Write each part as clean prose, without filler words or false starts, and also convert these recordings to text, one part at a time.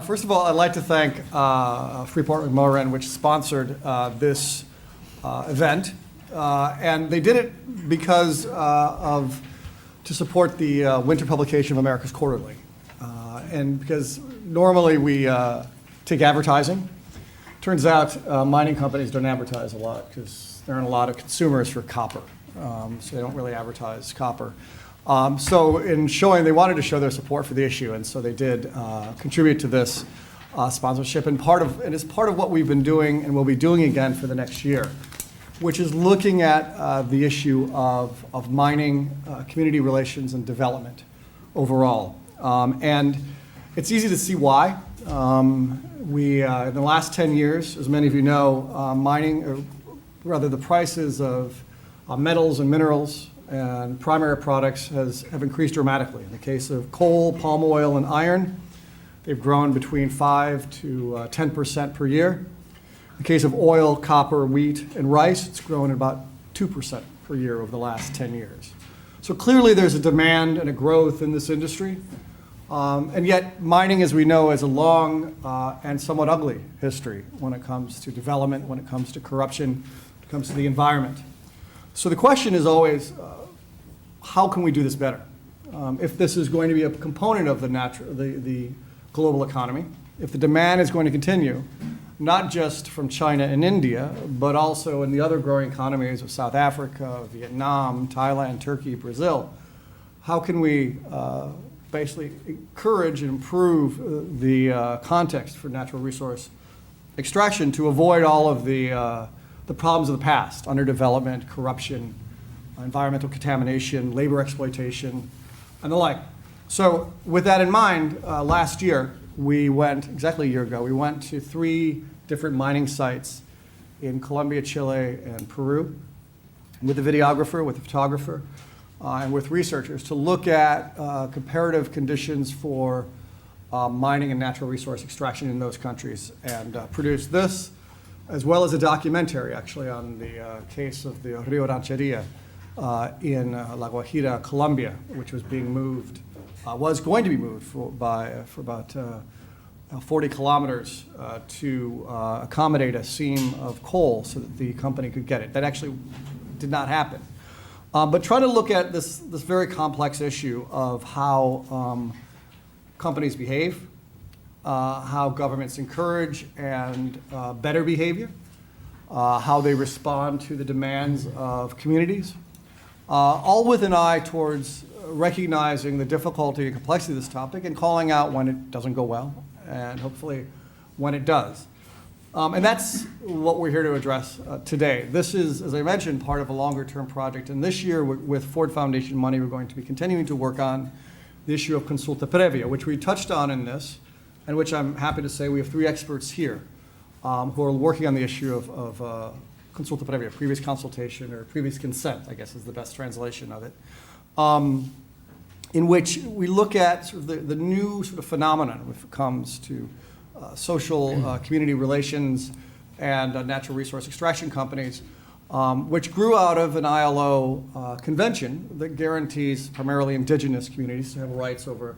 First of all, I'd like to thank Freeport McMoran, which sponsored this event. And they did it because to support the winter publication of America's Quarterly. And because normally we take advertising. Turns out mining companies don't advertise a lot because there aren't a lot of consumers for copper. So they don't really advertise copper. So in showing, they wanted to show their support for the issue, and so they did contribute to this sponsorship. And it's part of what we've been doing and will be doing again for the next year, which is looking at the issue of mining, community relations, and development overall. And it's easy to see why. In the last 10 years, as many of you know, mining, or rather the prices of metals and minerals and primary products have increased dramatically. In the case of coal, palm oil, and iron, they've grown between 5 to 10% per year. In the case of oil, copper, wheat, and rice, it's grown at about 2% per year over the last 10 years. So clearly there's a demand and a growth in this industry. And yet mining, as we know, has a long and somewhat ugly history when it comes to development, when it comes to corruption, when it comes to the environment. So the question is always, how can we do this better? If this is going to be a component of the global economy, if the demand is going to continue, not just from China and India, but also in the other growing economies of South Africa, Vietnam, Thailand, Turkey, Brazil, how can we basically encourage and improve the context for natural resource extraction to avoid all of the problems of the past: underdevelopment, corruption, environmental contamination, labor exploitation, and the like. So with that in mind, last year, exactly a year ago, we went to 3 different mining sites in Colombia, Chile, and Peru with a videographer, with a photographer, and with researchers to look at comparative conditions for mining and natural resource extraction in those countries, and produce this, as well as a documentary, actually, on the case of the Rio Rancheria in La Guajira, Colombia, which was being moved, was going to be moved for about 40 kilometers to accommodate a seam of coal so that the company could get it. That actually did not happen. But try to look at this very complex issue of how companies behave, how governments encourage and better behavior, how they respond to the demands of communities, all with an eye towards recognizing the difficulty and complexity of this topic and calling out when it doesn't go well, and hopefully when it does. And that's what we're here to address today. This is, as I mentioned, part of a longer-term project. And this year, with Ford Foundation money, we're going to be continuing to work on the issue of Consulta Previa, which we touched on in this, and which I'm happy to say we have 3 experts here who are working on the issue of Consulta Previa, previous consultation, or previous consent, I guess is the best translation of it, in which we look at sort of the new sort of phenomenon when it comes to social community relations and natural resource extraction companies, which grew out of an ILO convention that guarantees primarily indigenous communities to have rights over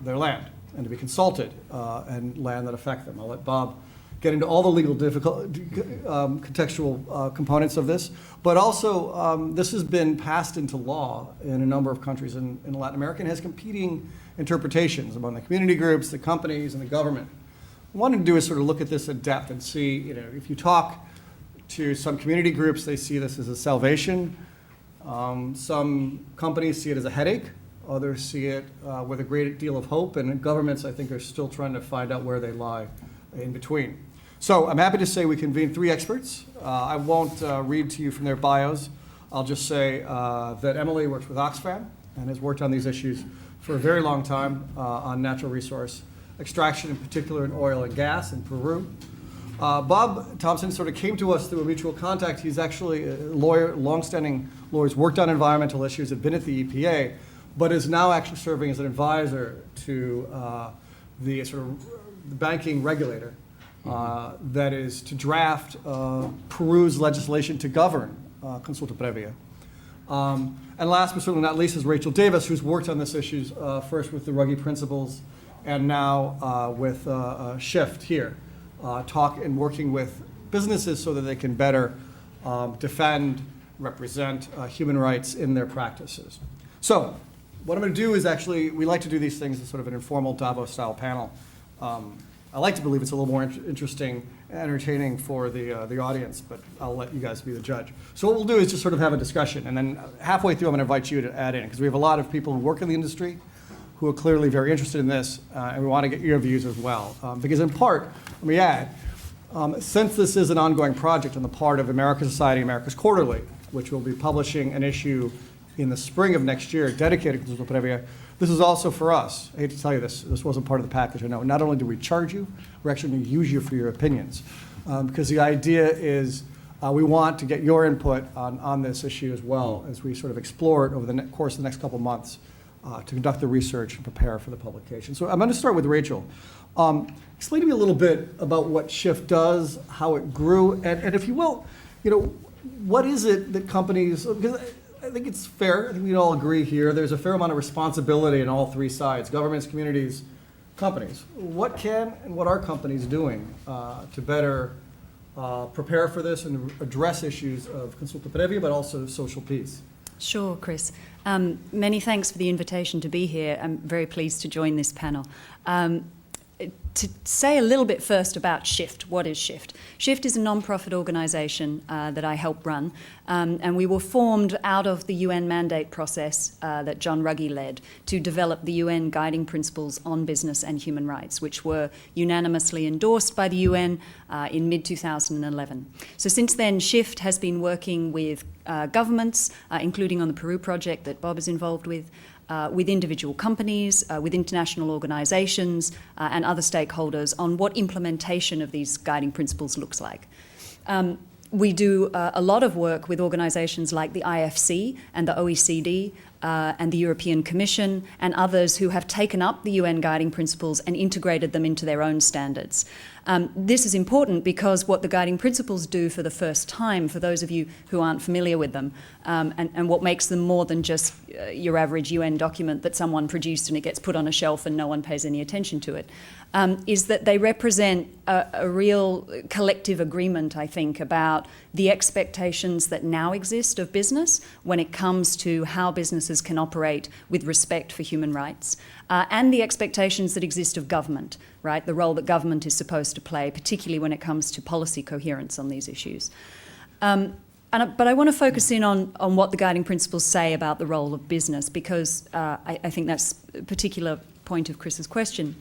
their land and to be consulted and land that affect them. I'll let Bob get into all the legal contextual components of this, but also this has been passed into law in a number of countries in Latin America and has competing interpretations among the community groups, the companies, and the government. What I wanted to do is sort of look at this in depth and see, if you talk to some community groups, they see this as a salvation. Some companies see it as a headache. Others see it with a great deal of hope, and governments, I think, are still trying to find out where they lie in between. So I'm happy to say we convened 3 experts. I won't read to you from their bios. I'll just say that Emily works with Oxfam and has worked on these issues for a very long time on natural resource extraction, in particular in oil and gas in Peru. Bob Thompson sort of came to us through a mutual contact. He's actually a lawyer, longstanding lawyer, has worked on environmental issues, has been at the EPA, but is now actually serving as an advisor to the sort of the banking regulator that is to draft Peru's legislation to govern Consulta Previa. And last but certainly not least is Rachel Davis, who's worked on this issue first with the Ruggie Principles and now with Shift here, talk and working with businesses so that they can better defend, represent human rights in their practices. So what I'm going to do is actually, we like to do these things as sort of an informal Davos-style panel. I like to believe it's a little more interesting and entertaining for the audience, but I'll let you guys be the judge. So what we'll do is just sort of have a discussion, and then halfway through I'm going to invite you to add in, because we have a lot of people who work in the industry who are clearly very interested in this, and we want to get your views as well. Because in part, let me add, since this is an ongoing project on the part of American Society, America's Quarterly, which will be publishing an issue in the spring of next year dedicated to Consulta Previa, this is also for us. I hate to tell you this wasn't part of the package, I know. Not only do we charge you, we're actually going to use you for your opinions. Because the idea is we want to get your input on this issue as well as we sort of explore it over the course of the next couple of months to conduct the research and prepare for the publication. So I'm going to start with Rachel. Explain to me a little bit about what Shift does, how it grew, and if you will, what is it that companies, because I think it's fair, I think we all agree here, there's a fair amount of responsibility on all three sides, governments, communities, companies. What can and what are companies doing to better prepare for this and address issues of Consulta Previa, but also social peace? Sure, Chris. Many thanks for the invitation to be here. I'm very pleased to join this panel. To say a little bit first about Shift. What is Shift? Shift is a non-profit organisation that I help run, and we were formed out of the UN mandate process that John Ruggie led to develop the UN guiding principles on business and human rights, which were unanimously endorsed by the UN in mid-2011. So since then, Shift has been working with governments, including on the Peru project that Bob is involved with individual companies, with international organisations and other stakeholders on what implementation of these guiding principles looks like. We do a lot of work with organisations like the IFC and the OECD and the European Commission and others who have taken up the UN guiding principles and integrated them into their own standards. This is important because what the guiding principles do for the first time, for those of you who aren't familiar with them, and what makes them more than just your average UN document that someone produced and it gets put on a shelf and no one pays any attention to it, is that they represent a real collective agreement, I think, about the expectations that now exist of business when it comes to how businesses can operate with respect for human rights, and the expectations that exist of government, right? The role that government is supposed to play, particularly when it comes to policy coherence on these issues. But I want to focus in on what the guiding principles say about the role of business, because I think that's a particular point of Chris's question.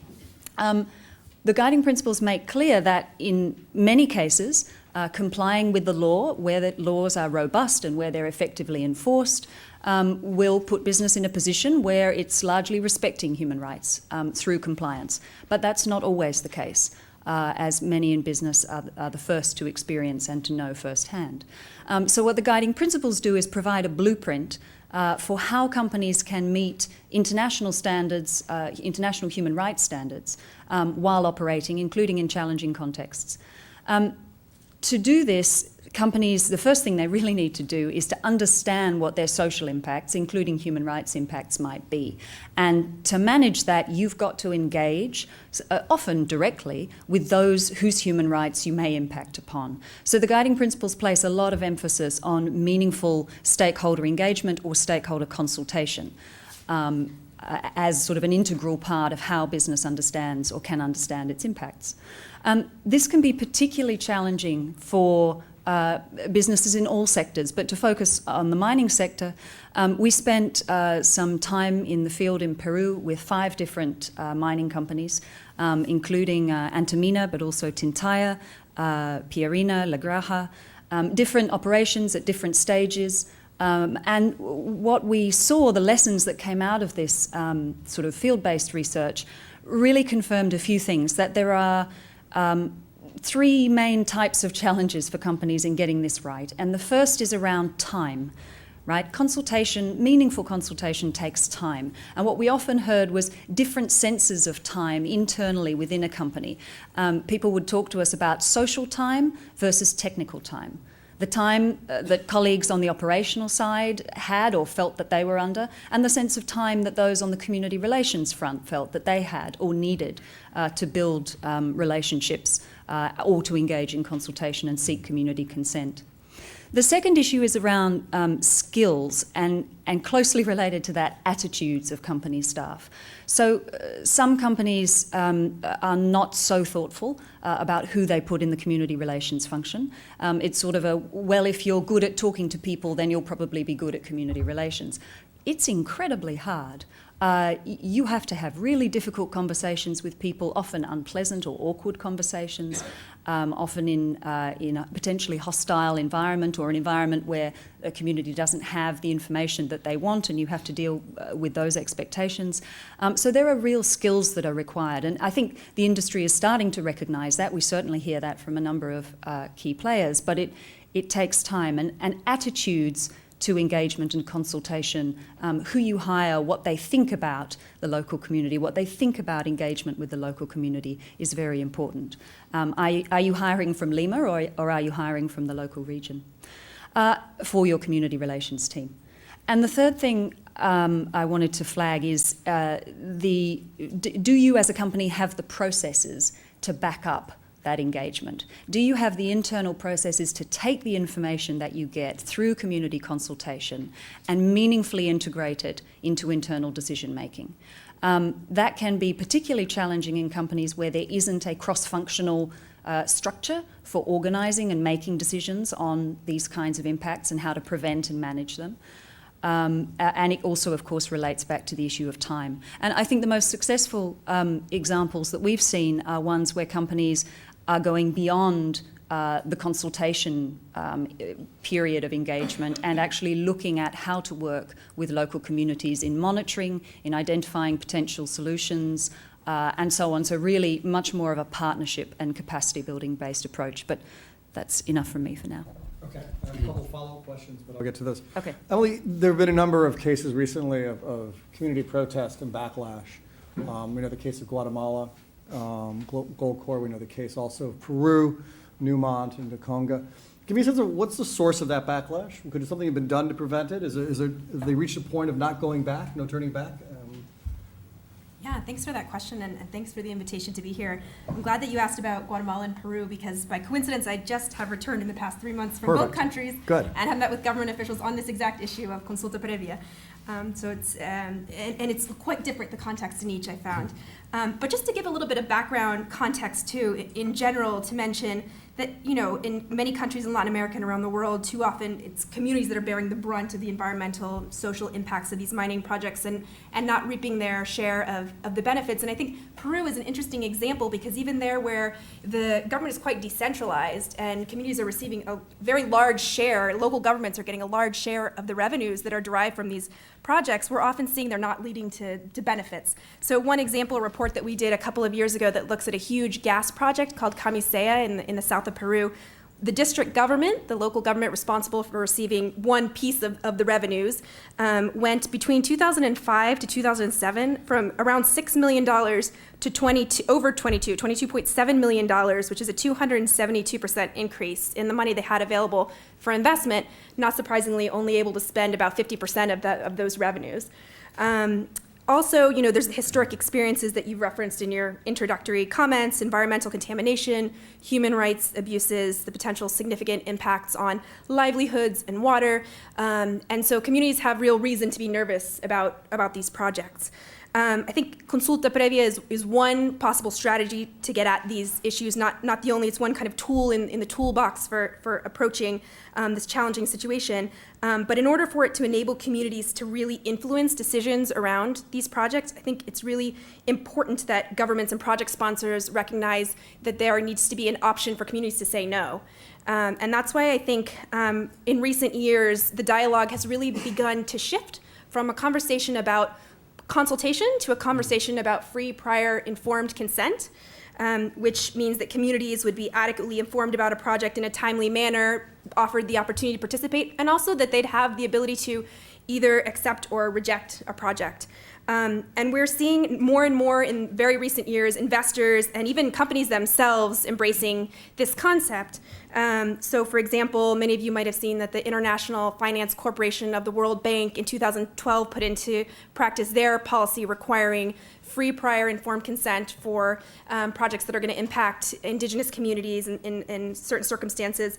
The guiding principles make clear that in many cases, complying with the law, where the laws are robust and where they're effectively enforced, will put business in a position where it's largely respecting human rights through compliance. But that's not always the case, as many in business are the first to experience and to know firsthand. So what the guiding principles do is provide a blueprint for how companies can meet international standards, international human rights standards, while operating, including in challenging contexts. To do this, companies, the first thing they really need to do is to understand what their social impacts, including human rights impacts, might be. And to manage that, you've got to engage, often directly, with those whose human rights you may impact upon. So the guiding principles place a lot of emphasis on meaningful stakeholder engagement or stakeholder consultation as sort of an integral part of how business understands or can understand its impacts. This can be particularly challenging for businesses in all sectors, but to focus on the mining sector, we spent some time in the field in Peru with 5 different mining companies, including Antamina, but also Tintaya, Pierina, La Graja, different operations at different stages. And what we saw, the lessons that came out of this sort of field-based research, really confirmed a few things, that there are 3 main types of challenges for companies in getting this right. And the first is around time, right? Consultation, meaningful consultation takes time. And what we often heard was different senses of time internally within a company. People would talk to us about social time versus technical time. the time that colleagues on the operational side had or felt that they were under, and the sense of time that those on the community relations front felt that they had or needed to build relationships or to engage in consultation and seek community consent. The second issue is around skills and closely related to that, attitudes of company staff. So some companies are not so thoughtful about who they put in the community relations function. It's sort of a, well, if you're good at talking to people, then you'll probably be good at community relations. It's incredibly hard. You have to have really difficult conversations with people, often unpleasant or awkward conversations, often in a potentially hostile environment or an environment where a community doesn't have the information that they want, and you have to deal with those expectations. So there are real skills that are required, and I think the industry is starting to recognise that. We certainly hear that from a number of key players, but it takes time, and attitudes to engagement and consultation, who you hire, what they think about the local community, what they think about engagement with the local community is very important. Are you hiring from Lima or are you hiring from the local region for your community relations team? And the third thing I wanted to flag is do you as a company have the processes to back up that engagement? Do you have the internal processes to take the information that you get through community consultation and meaningfully integrate it into internal decision making? That can be particularly challenging in companies where there isn't a cross-functional structure for organising and making decisions on these kinds of impacts and how to prevent and manage them. And it also, of course, relates back to the issue of time. And I think the most successful examples that we've seen are ones where companies are going beyond the consultation period of engagement and actually looking at how to work with local communities in monitoring, in identifying potential solutions, and so on. So really much more of a partnership and capacity building based approach. But that's enough from me for now. Okay, I have a couple follow-up questions, but I'll get to those. Okay. Emily, there have been a number of cases recently of community protest and backlash. We know the case of Guatemala, Goldcorp. We know the case also of Peru, Newmont, and Conga. Give me a sense of what's the source of that backlash? Could something have been done to prevent it? Have they reached a point of not going back, no turning back? Yeah, thanks for that question, and thanks for the invitation to be here. I'm glad that you asked about Guatemala and Peru, because by coincidence, I just have returned in the past 3 months from both countries. Good. And have met with government officials on this exact issue of Consulta Previa. So it's, and it's quite different, the context in each, I found. But just to give a little bit of background context too, in general, to mention that, you know, in many countries in Latin America and around the world, too often it's communities that are bearing the brunt of the environmental, social impacts of these mining projects and not reaping their share of the benefits. And I think Peru is an interesting example, because even there where the government is quite decentralized and communities are receiving a very large share, local governments are getting a large share of the revenues that are derived from these projects, we're often seeing they're not leading to benefits. So one example, a report that we did a couple of years ago that looks at a huge gas project called Camisea in the south of Peru. The district government, the local government responsible for receiving one piece of the revenues, went between 2005 to 2007 from around $6 million to over $22.7 million, which is a 272% increase in the money they had available for investment, not surprisingly only able to spend about 50% of those revenues. Also, you know, there's the historic experiences that you referenced in your introductory comments: environmental contamination, human rights abuses, the potential significant impacts on livelihoods and water. And so communities have real reason to be nervous about these projects. I think Consulta Previa is one possible strategy to get at these issues, not the only. It's one kind of tool in the toolbox for approaching this challenging situation. But in order for it to enable communities to really influence decisions around these projects, I think it's really important that governments and project sponsors recognize that there needs to be an option for communities to say no. And that's why I think in recent years, the dialogue has really begun to shift from a conversation about consultation to a conversation about free, prior, informed consent, which means that communities would be adequately informed about a project in a timely manner, offered the opportunity to participate, and also that they'd have the ability to either accept or reject a project. And we're seeing more and more in very recent years, investors and even companies themselves embracing this concept. So for example, many of you might have seen that the International Finance Corporation of the World Bank in 2012 put into practice their policy requiring free prior informed consent for projects that are going to impact indigenous communities in certain circumstances.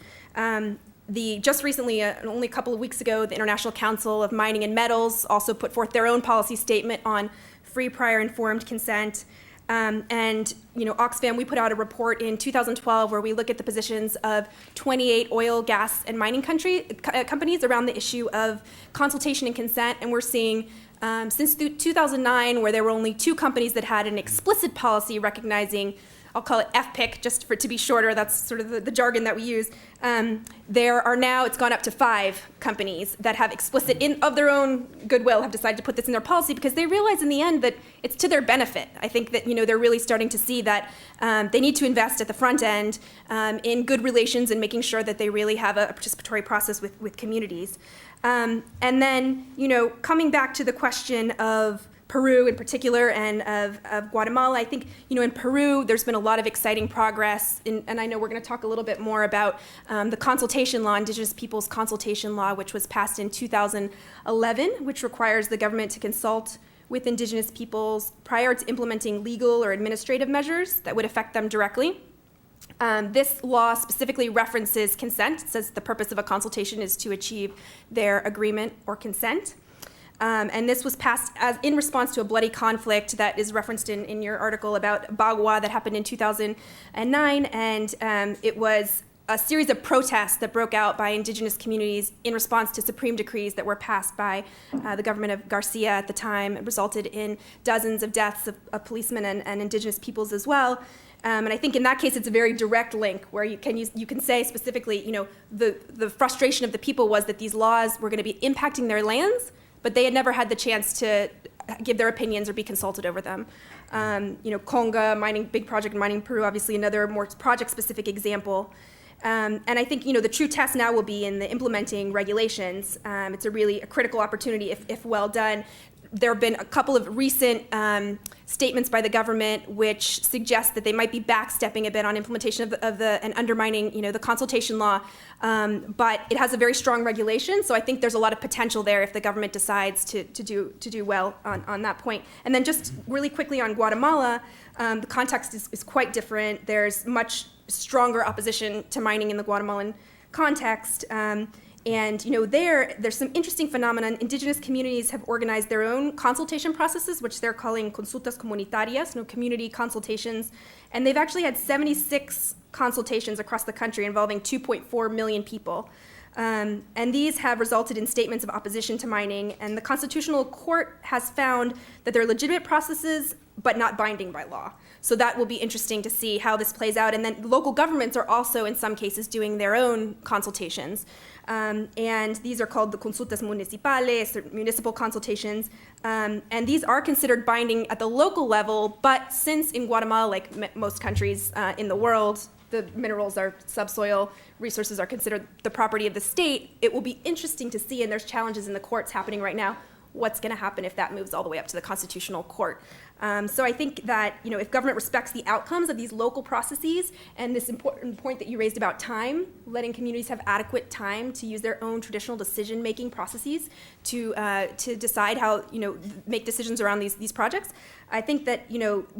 Just recently, only a couple of weeks ago, the International Council of Mining and Metals also put forth their own policy statement on free prior informed consent. And Oxfam, we put out a report in 2012 where we look at the positions of 28 oil, gas, and mining companies around the issue of consultation and consent. And we're seeing since 2009, where there were only 2 companies that had an explicit policy recognizing, I'll call it FPIC, just to be shorter, that's sort of the jargon that we use. There are now, it's gone up to 5 companies that have explicit, of their own goodwill, have decided to put this in their policy because they realize in the end that it's to their benefit. I think that they're really starting to see that they need to invest at the front end in good relations and making sure that they really have a participatory process with communities. And then, coming back to the question of Peru in particular and of Guatemala, I think, in Peru, there's been a lot of exciting progress, and I know we're going to talk a little bit more about the consultation law, Indigenous Peoples Consultation Law, which was passed in 2011, which requires the government to consult with Indigenous peoples prior to implementing legal or administrative measures that would affect them directly. This law specifically references consent. It says the purpose of a consultation is to achieve their agreement or consent. And this was passed in response to a bloody conflict that is referenced in your article about Bagua that happened in 2009. And it was a series of protests that broke out by indigenous communities in response to supreme decrees that were passed by the government of Garcia at the time. It resulted in dozens of deaths of policemen and indigenous peoples as well. And I think in that case, it's a very direct link where you can say specifically, the frustration of the people was that these laws were going to be impacting their lands, but they had never had the chance to give their opinions or be consulted over them. Conga, big project in mining in Peru, obviously another more project-specific example. And I think, the true test now will be in the implementing regulations. It's a critical opportunity if well done. There have been a couple of recent statements by the government which suggest that they might be backstepping a bit on implementation and undermining, the consultation law. But it has a very strong regulation, so I think there's a lot of potential there if the government decides to do well on that point. And then just really quickly on Guatemala, the context is quite different. There's much stronger opposition to mining in the Guatemalan context. And there's some interesting phenomenon. Indigenous communities have organized their own consultation processes, which they're calling consultas comunitarias, community consultations. And they've actually had 76 consultations across the country involving 2.4 million people. And these have resulted in statements of opposition to mining. And the Constitutional Court has found that they're legitimate processes, but not binding by law. So that will be interesting to see how this plays out. And then local governments are also, in some cases, doing their own consultations. And these are called the consultas municipales, or municipal consultations. And these are considered binding at the local level, but since in Guatemala, like most countries in the world, the minerals are subsoil resources are considered the property of the state, it will be interesting to see, and there's challenges in the courts happening right now, what's going to happen if that moves all the way up to the Constitutional Court. So I think that if government respects the outcomes of these local processes, and this important point that you raised about time, letting communities have adequate time to use their own traditional decision-making processes to decide how make decisions around these projects, I think that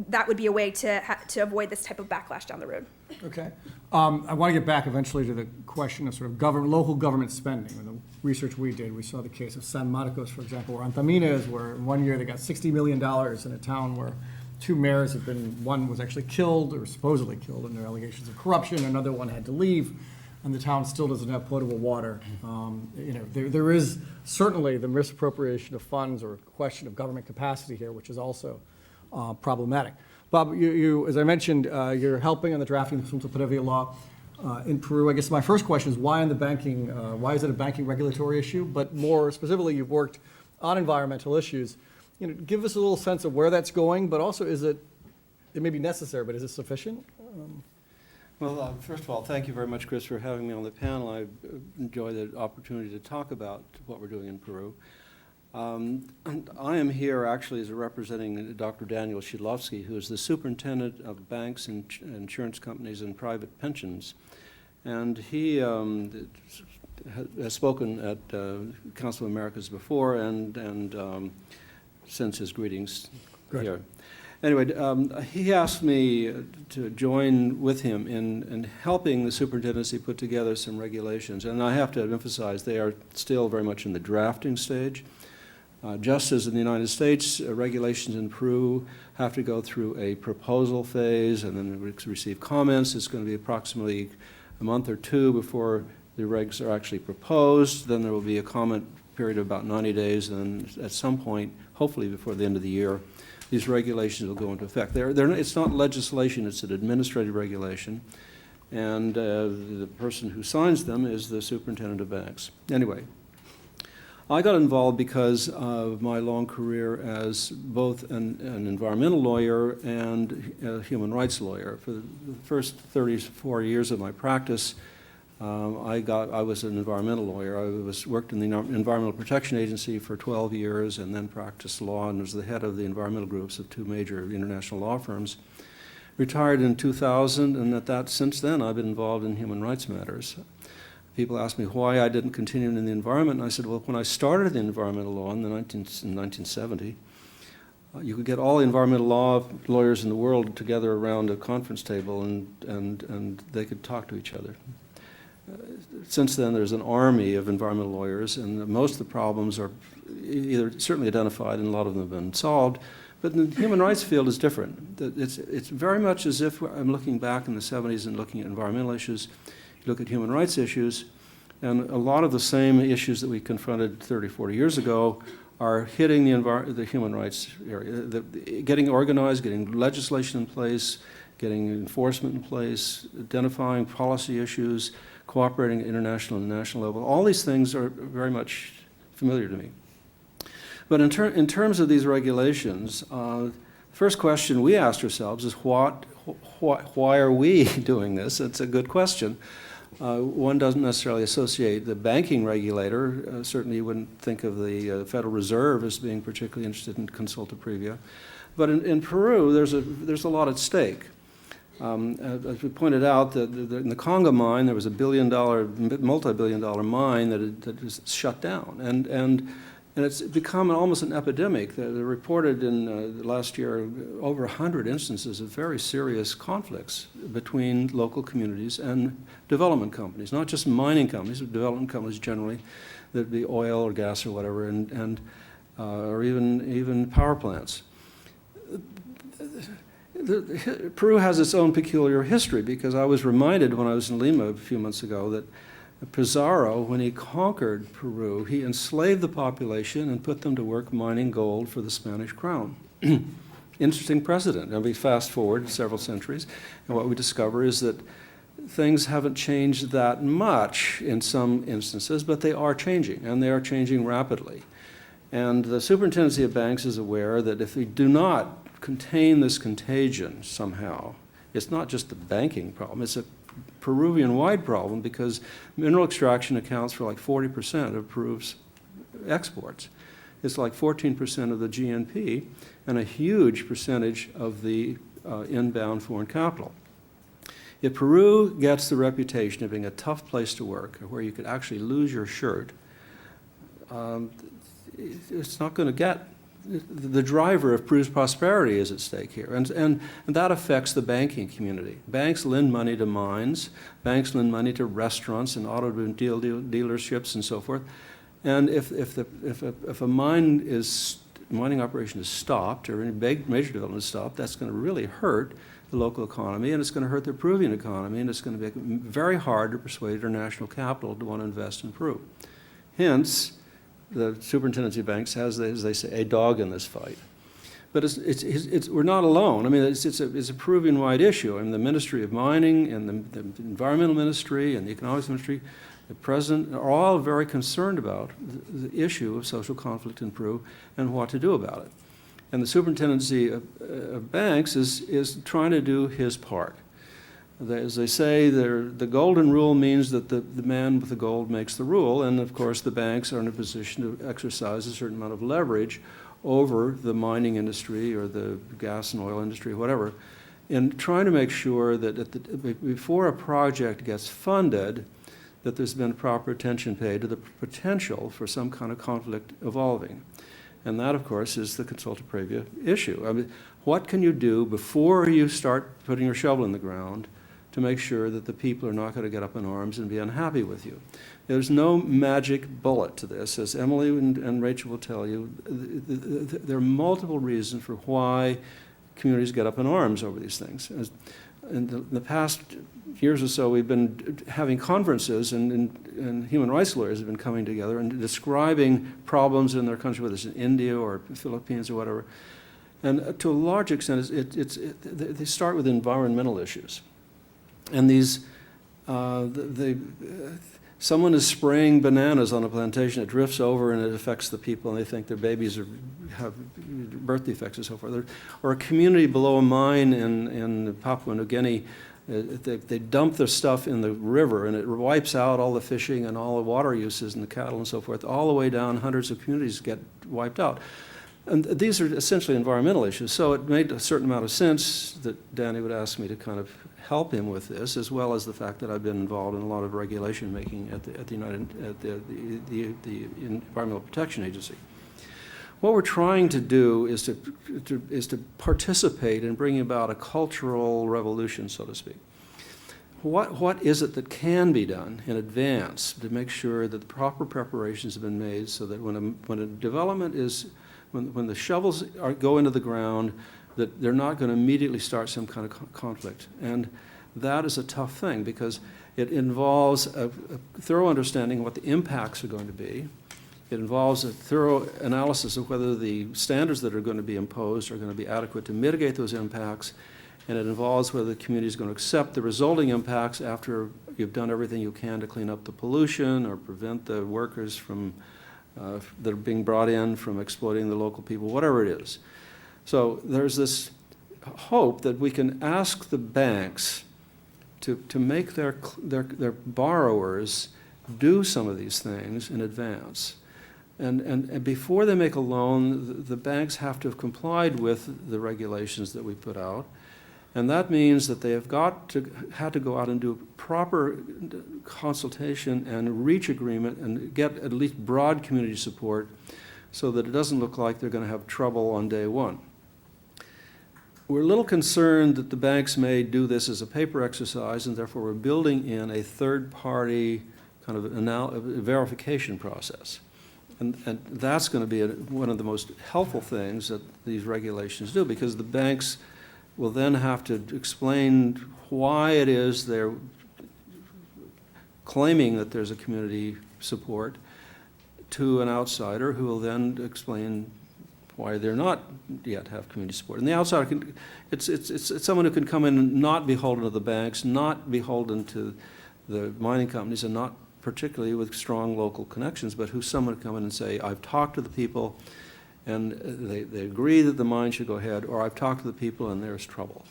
that would be a way to avoid this type of backlash down the road. Okay. I want to get back eventually to the question of sort of local government spending. In the research we did, we saw the case of San Marcos, for example, or Antamines, where in 1 year they got $60 million in a town where 2 mayors have been, one was actually killed or supposedly killed under allegations of corruption, another one had to leave, and the town still doesn't have potable water. There is certainly the misappropriation of funds or question of government capacity here, which is also problematic. Bob, you, as I mentioned, you're helping on the drafting of the Consulta Previa law in Peru. I guess my first question is why why is it a banking regulatory issue? But more specifically, you've worked on environmental issues. Give us a little sense of where that's going, but also it may be necessary, but is it sufficient? Well, first of all, thank you very much, Chris, for having me on the panel. I enjoy the opportunity to talk about what we're doing in Peru. And I am here actually as representing Dr. Daniel Shidlovsky, who is the superintendent of banks and insurance companies and private pensions. And he has spoken at Council of Americas before and sends his greetings here. Anyway, he asked me to join with him in helping the superintendency put together some regulations. And I have to emphasize they are still very much in the drafting stage. Just as in the United States, regulations in Peru have to go through a proposal phase and then receive comments. It's going to be approximately a month or two before the regs are actually proposed. Then there will be a comment period of about 90 days, and at some point, hopefully before the end of the year, these regulations will go into effect. It's not legislation, it's an administrative regulation, and the person who signs them is the superintendent of banks. Anyway, I got involved because of my long career as both an environmental lawyer and a human rights lawyer. For the first 34 years of my practice, I was an environmental lawyer. I worked in the Environmental Protection Agency for 12 years and then practiced law and was the head of the environmental groups of two major international law firms. Retired in 2000, and since then I've been involved in human rights matters. People ask me why I didn't continue in the environment, and I said, well, when I started in environmental law in 1970, you could get all the environmental law lawyers in the world together around a conference table and they could talk to each other. Since then, there's an army of environmental lawyers, and most of the problems are either certainly identified, and a lot of them have been solved, but the human rights field is different. It's very much as if I'm looking back in the 70s and looking at environmental issues. You look at human rights issues, and a lot of the same issues that we confronted 30, 40 years ago are hitting the human rights area. Getting organized, getting legislation in place, getting enforcement in place, identifying policy issues, cooperating at international and national level. All these things are very much familiar to me. But in terms of these regulations, the first question we asked ourselves is why are we doing this? It's a good question. One doesn't necessarily associate the banking regulator. Certainly you wouldn't think of the Federal Reserve as being particularly interested in Consulta Previa. But in Peru, there's a lot at stake. As we pointed out, in the Congo mine, there was a multi-billion-dollar mine that was shut down, and it's become almost an epidemic. They reported in last year over 100 instances of very serious conflicts between local communities and development companies, not just mining companies, but development companies generally, that'd be oil or gas or whatever, or even power plants. Peru has its own peculiar history, because I was reminded when I was in Lima a few months ago that Pizarro, when he conquered Peru, he enslaved the population and put them to work mining gold for the Spanish crown. Interesting precedent. And we fast forward several centuries, and what we discover is that things haven't changed that much in some instances, but they are changing, and they are changing rapidly. And the Superintendency of Banks is aware that if we do not contain this contagion somehow, it's not just the banking problem, it's a Peruvian-wide problem, because mineral extraction accounts for like 40% of Peru's exports. It's like 14% of the GNP and a huge percentage of the inbound foreign capital. If Peru gets the reputation of being a tough place to work, where you could actually lose your shirt, it's not going to get. The driver of Peru's prosperity is at stake here, and that affects the banking community. Banks lend money to mines, banks lend money to restaurants and automobile dealerships and so forth. And if a mining operation is stopped, or any major development is stopped, that's going to really hurt the local economy, and it's going to hurt the Peruvian economy, and it's going to be very hard to persuade international capital to want to invest in Peru. Hence, the Superintendency of Banks has, as they say, a dog in this fight. But we're not alone. I mean, it's a Peruvian-wide issue. I mean, the Ministry of Mining and the Environmental Ministry and the Economics Ministry, the President, are all very concerned about the issue of social conflict in Peru and what to do about it. And the Superintendency of Banks is trying to do his part. As they say, the golden rule means that the man with the gold makes the rule, and of course the banks are in a position to exercise a certain amount of leverage over the mining industry or the gas and oil industry, whatever, in trying to make sure that before a project gets funded, that there's been proper attention paid to the potential for some kind of conflict evolving. And that, of course, is the Consulta Previa issue. I mean, what can you do before you start putting your shovel in the ground to make sure that the people are not going to get up in arms and be unhappy with you? There's no magic bullet to this. As Emily and Rachel will tell you, there are multiple reasons for why communities get up in arms over these things. In the past years or so, we've been having conferences, and human rights lawyers have been coming together and describing problems in their country, whether it's in India or the Philippines or whatever. And to a large extent, they start with environmental issues. And someone is spraying bananas on a plantation, it drifts over and it affects the people, and they think their babies have birth defects and so forth. Or a community below a mine in Papua New Guinea, they dump their stuff in the river and it wipes out all the fishing and all the water uses and the cattle and so forth. All the way down, hundreds of communities get wiped out. And these are essentially environmental issues. So it made a certain amount of sense that Danny would ask me to kind of help him with this, as well as the fact that I've been involved in a lot of regulation making at the Environmental Protection Agency. What we're trying to do is to participate in bringing about a cultural revolution, so to speak. What is it that can be done in advance to make sure that the proper preparations have been made so that when a development is, when the shovels go into the ground, that they're not going to immediately start some kind of conflict. And that is a tough thing because it involves a thorough understanding of what the impacts are going to be. It involves a thorough analysis of whether the standards that are going to be imposed are going to be adequate to mitigate those impacts. And it involves whether the community is going to accept the resulting impacts after you've done everything you can to clean up the pollution or prevent the workers from that are being brought in from exploiting the local people, whatever it is. So there's this hope that we can ask the banks to make their borrowers do some of these things in advance. And before they make a loan, the banks have to have complied with the regulations that we put out. And that means that they have had to go out and do proper consultation and reach agreement and get at least broad community support so that it doesn't look like they're going to have trouble on day one. We're a little concerned that the banks may do this as a paper exercise, and therefore we're building in a third-party kind of verification process. And that's going to be one of the most helpful things that these regulations do, because the banks will then have to explain why it is they're claiming that there's a community support to an outsider who will then explain why they're not yet have community support. And the outsider it's someone who can come in and not beholden to the banks, not beholden to the mining companies, and not particularly with strong local connections, but who's someone who come in and say, I've talked to the people and they agree that the mine should go ahead, or I've talked to the people and there's trouble.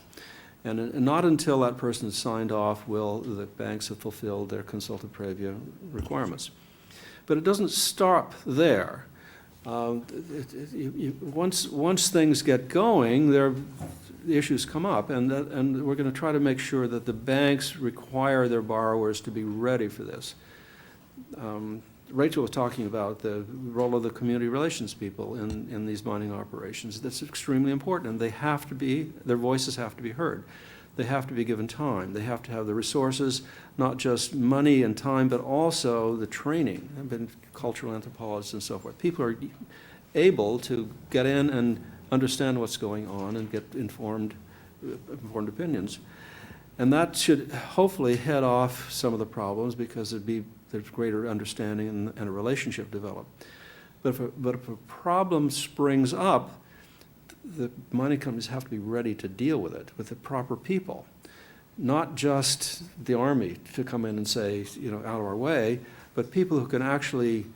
And not until that person is signed off will the banks have fulfilled their Consulta Previa requirements. But it doesn't stop there. Once things get going, the issues come up, and we're going to try to make sure that the banks require their borrowers to be ready for this. Rachel was talking about the role of the community relations people in these mining operations. That's extremely important, and their voices have to be heard. They have to be given time. They have to have the resources, not just money and time, but also the training. I've been cultural anthropologists and so forth. People are able to get in and understand what's going on and get informed opinions. And that should hopefully head off some of the problems, because there's greater understanding and a relationship developed. But if a problem springs up, the mining companies have to be ready to deal with it with the proper people, not just the Army to come in and say, out of our way, but people who can actually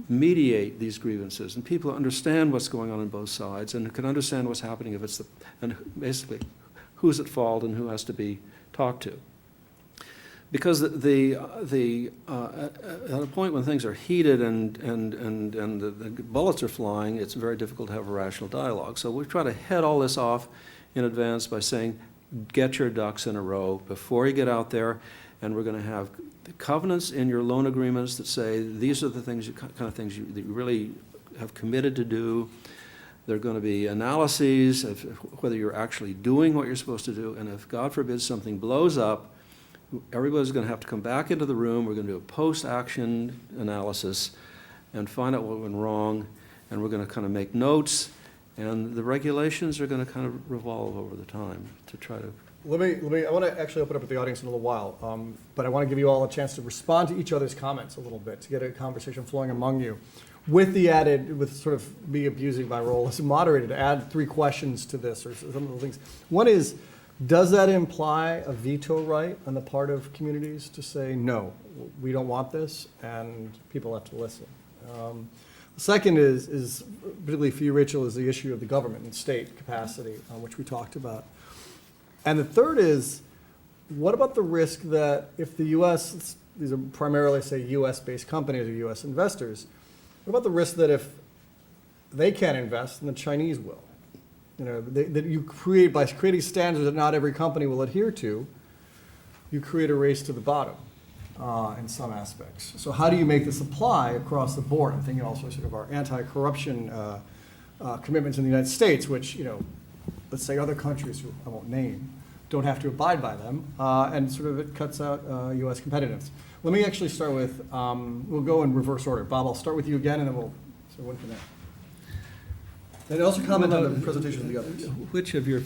mediate these grievances, and people who understand what's going on both sides and who can understand what's happening and basically who's at fault and who has to be talked to. because at a point when things are heated and the bullets are flying, it's very difficult to have a rational dialogue. So we try to head all this off in advance by saying, get your ducks in a row before you get out there, and we're going to have covenants in your loan agreements that say these are the things, kind of things that you really have committed to do. There are going to be analyses of whether you're actually doing what you're supposed to do, and if, God forbid, something blows up, everybody's going to have to come back into the room. We're going to do a post-action analysis and find out what went wrong, and we're going to kind of make notes, and the regulations are going to kind of revolve over the time to try to... I want to actually open up with the audience in a little while, but I want to give you all a chance to respond to each other's comments a little bit, to get a conversation flowing among you. With sort of me abusing my role as a moderator, to add 3 questions to this, or some of the things. One is, does that imply a veto right on the part of communities to say, no, we don't want this, and people have to listen? The second is, particularly for you, Rachel, is the issue of the government and state capacity, which we talked about. And the third is, what about the risk that if the U.S., these are primarily, say, U.S.-based companies or U.S. investors, what about the risk that if they can't invest, then the Chinese will? You know, that you create, by creating standards that not every company will adhere to, you create a race to the bottom in some aspects. So how do you make this apply across the board? I'm thinking also sort of our anti-corruption commitments in the United States, which, you know, let's say other countries who I won't name don't have to abide by them, and sort of it cuts out U.S. competitiveness. Let me actually start with, we'll go in reverse order. Bob, I'll start with you again, and then we'll sort of one from there. And also comment on the presentation of the others. Which of your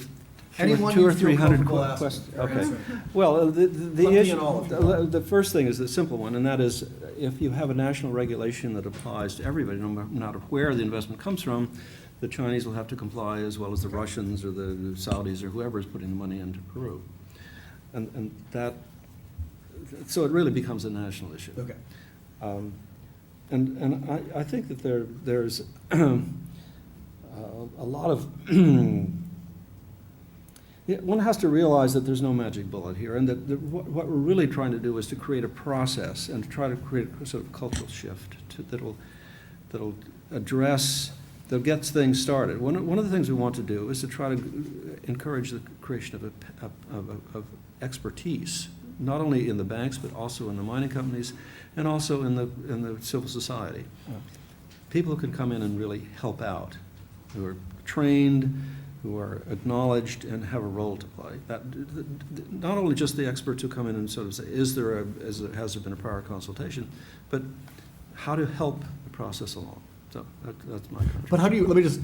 Anyone 200 or you feel 300 comfortable asking questions? or Okay. answering. Well, the me issue, in all if you want. the first thing is the simple one, and that is if you have a national regulation that applies to everybody, no matter where the investment comes from, the Chinese will have to comply as well as the Russians or the Saudis or whoever is putting the money into Peru. And that, so it really becomes a national issue. Okay. And I think that there's a lot of, one has to realize that there's no magic bullet here, and that what we're really trying to do is to create a process and to try to create a sort of cultural shift that'll address, that gets things started. One of the things we want to do is to try to encourage the creation of expertise, not only in the banks, but also in the mining companies, and also in the civil society. Yeah. People who can come in and really help out, who are trained, who are acknowledged, and have a role to play. That, not only just the experts who come in and sort of say, has there been a prior consultation, but how to help the process along. So that's my contribution. But how do you, let me just,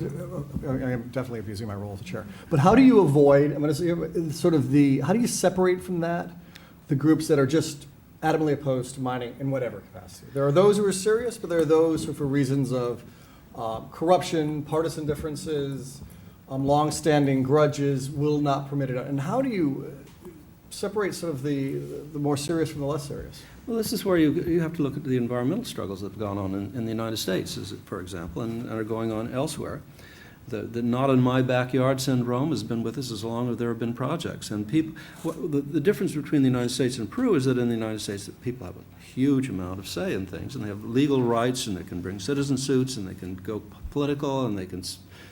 I am definitely abusing my role as a chair, but how do you avoid, I'm going to say, sort of how do you separate from that the groups that are just adamantly opposed to mining in whatever capacity? There are those who are serious, but there are those who, for reasons of corruption, partisan differences, long-standing grudges, will not permit it. And how do you separate sort of the more serious from the less serious? Well, this is where you have to look at the environmental struggles that have gone on in the United States, for example, and are going on elsewhere. The not in my backyard syndrome has been with us as long as there have been projects. And people, the difference between the United States and Peru is that in the United States, people have a huge amount of say in things, and they have legal rights, and they can bring citizen suits, and they can go political, and they can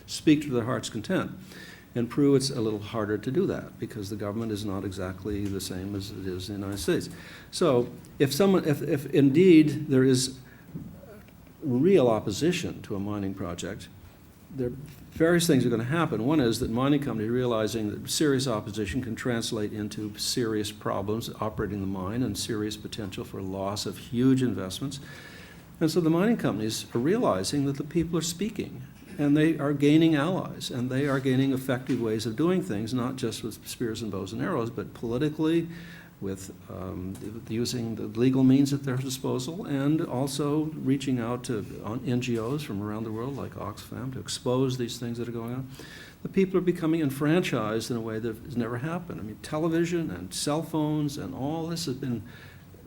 speak to their heart's content. In Peru, it's a little harder to do that because the government is not exactly the same as it is in the United States. So if indeed there is real opposition to a mining project, there are various things are going to happen. One is that mining companies realizing that serious opposition can translate into serious problems operating the mine and serious potential for loss of huge investments. And so the mining companies are realizing that the people are speaking, and they are gaining allies, and they are gaining effective ways of doing things, not just with spears and bows and arrows, but politically, with using the legal means at their disposal, and also reaching out to NGOs from around the world, like Oxfam, to expose these things that are going on. The people are becoming enfranchised in a way that has never happened. I mean, television and cell phones and all this has been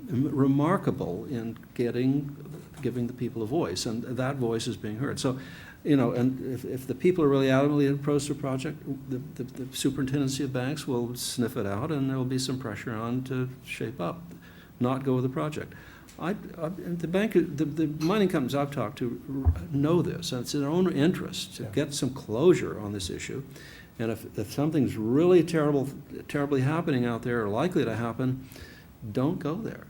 remarkable in giving the people a voice, and that voice is being heard. So, you know, and if the people are really adamantly opposed to a project, the superintendency of banks will sniff it out, and there will be some pressure on to shape up. not go with the project. The mining companies I've talked to know this, and it's in their own interest to get some closure on this issue. And if something's really terribly happening out there, or likely to happen, don't go there.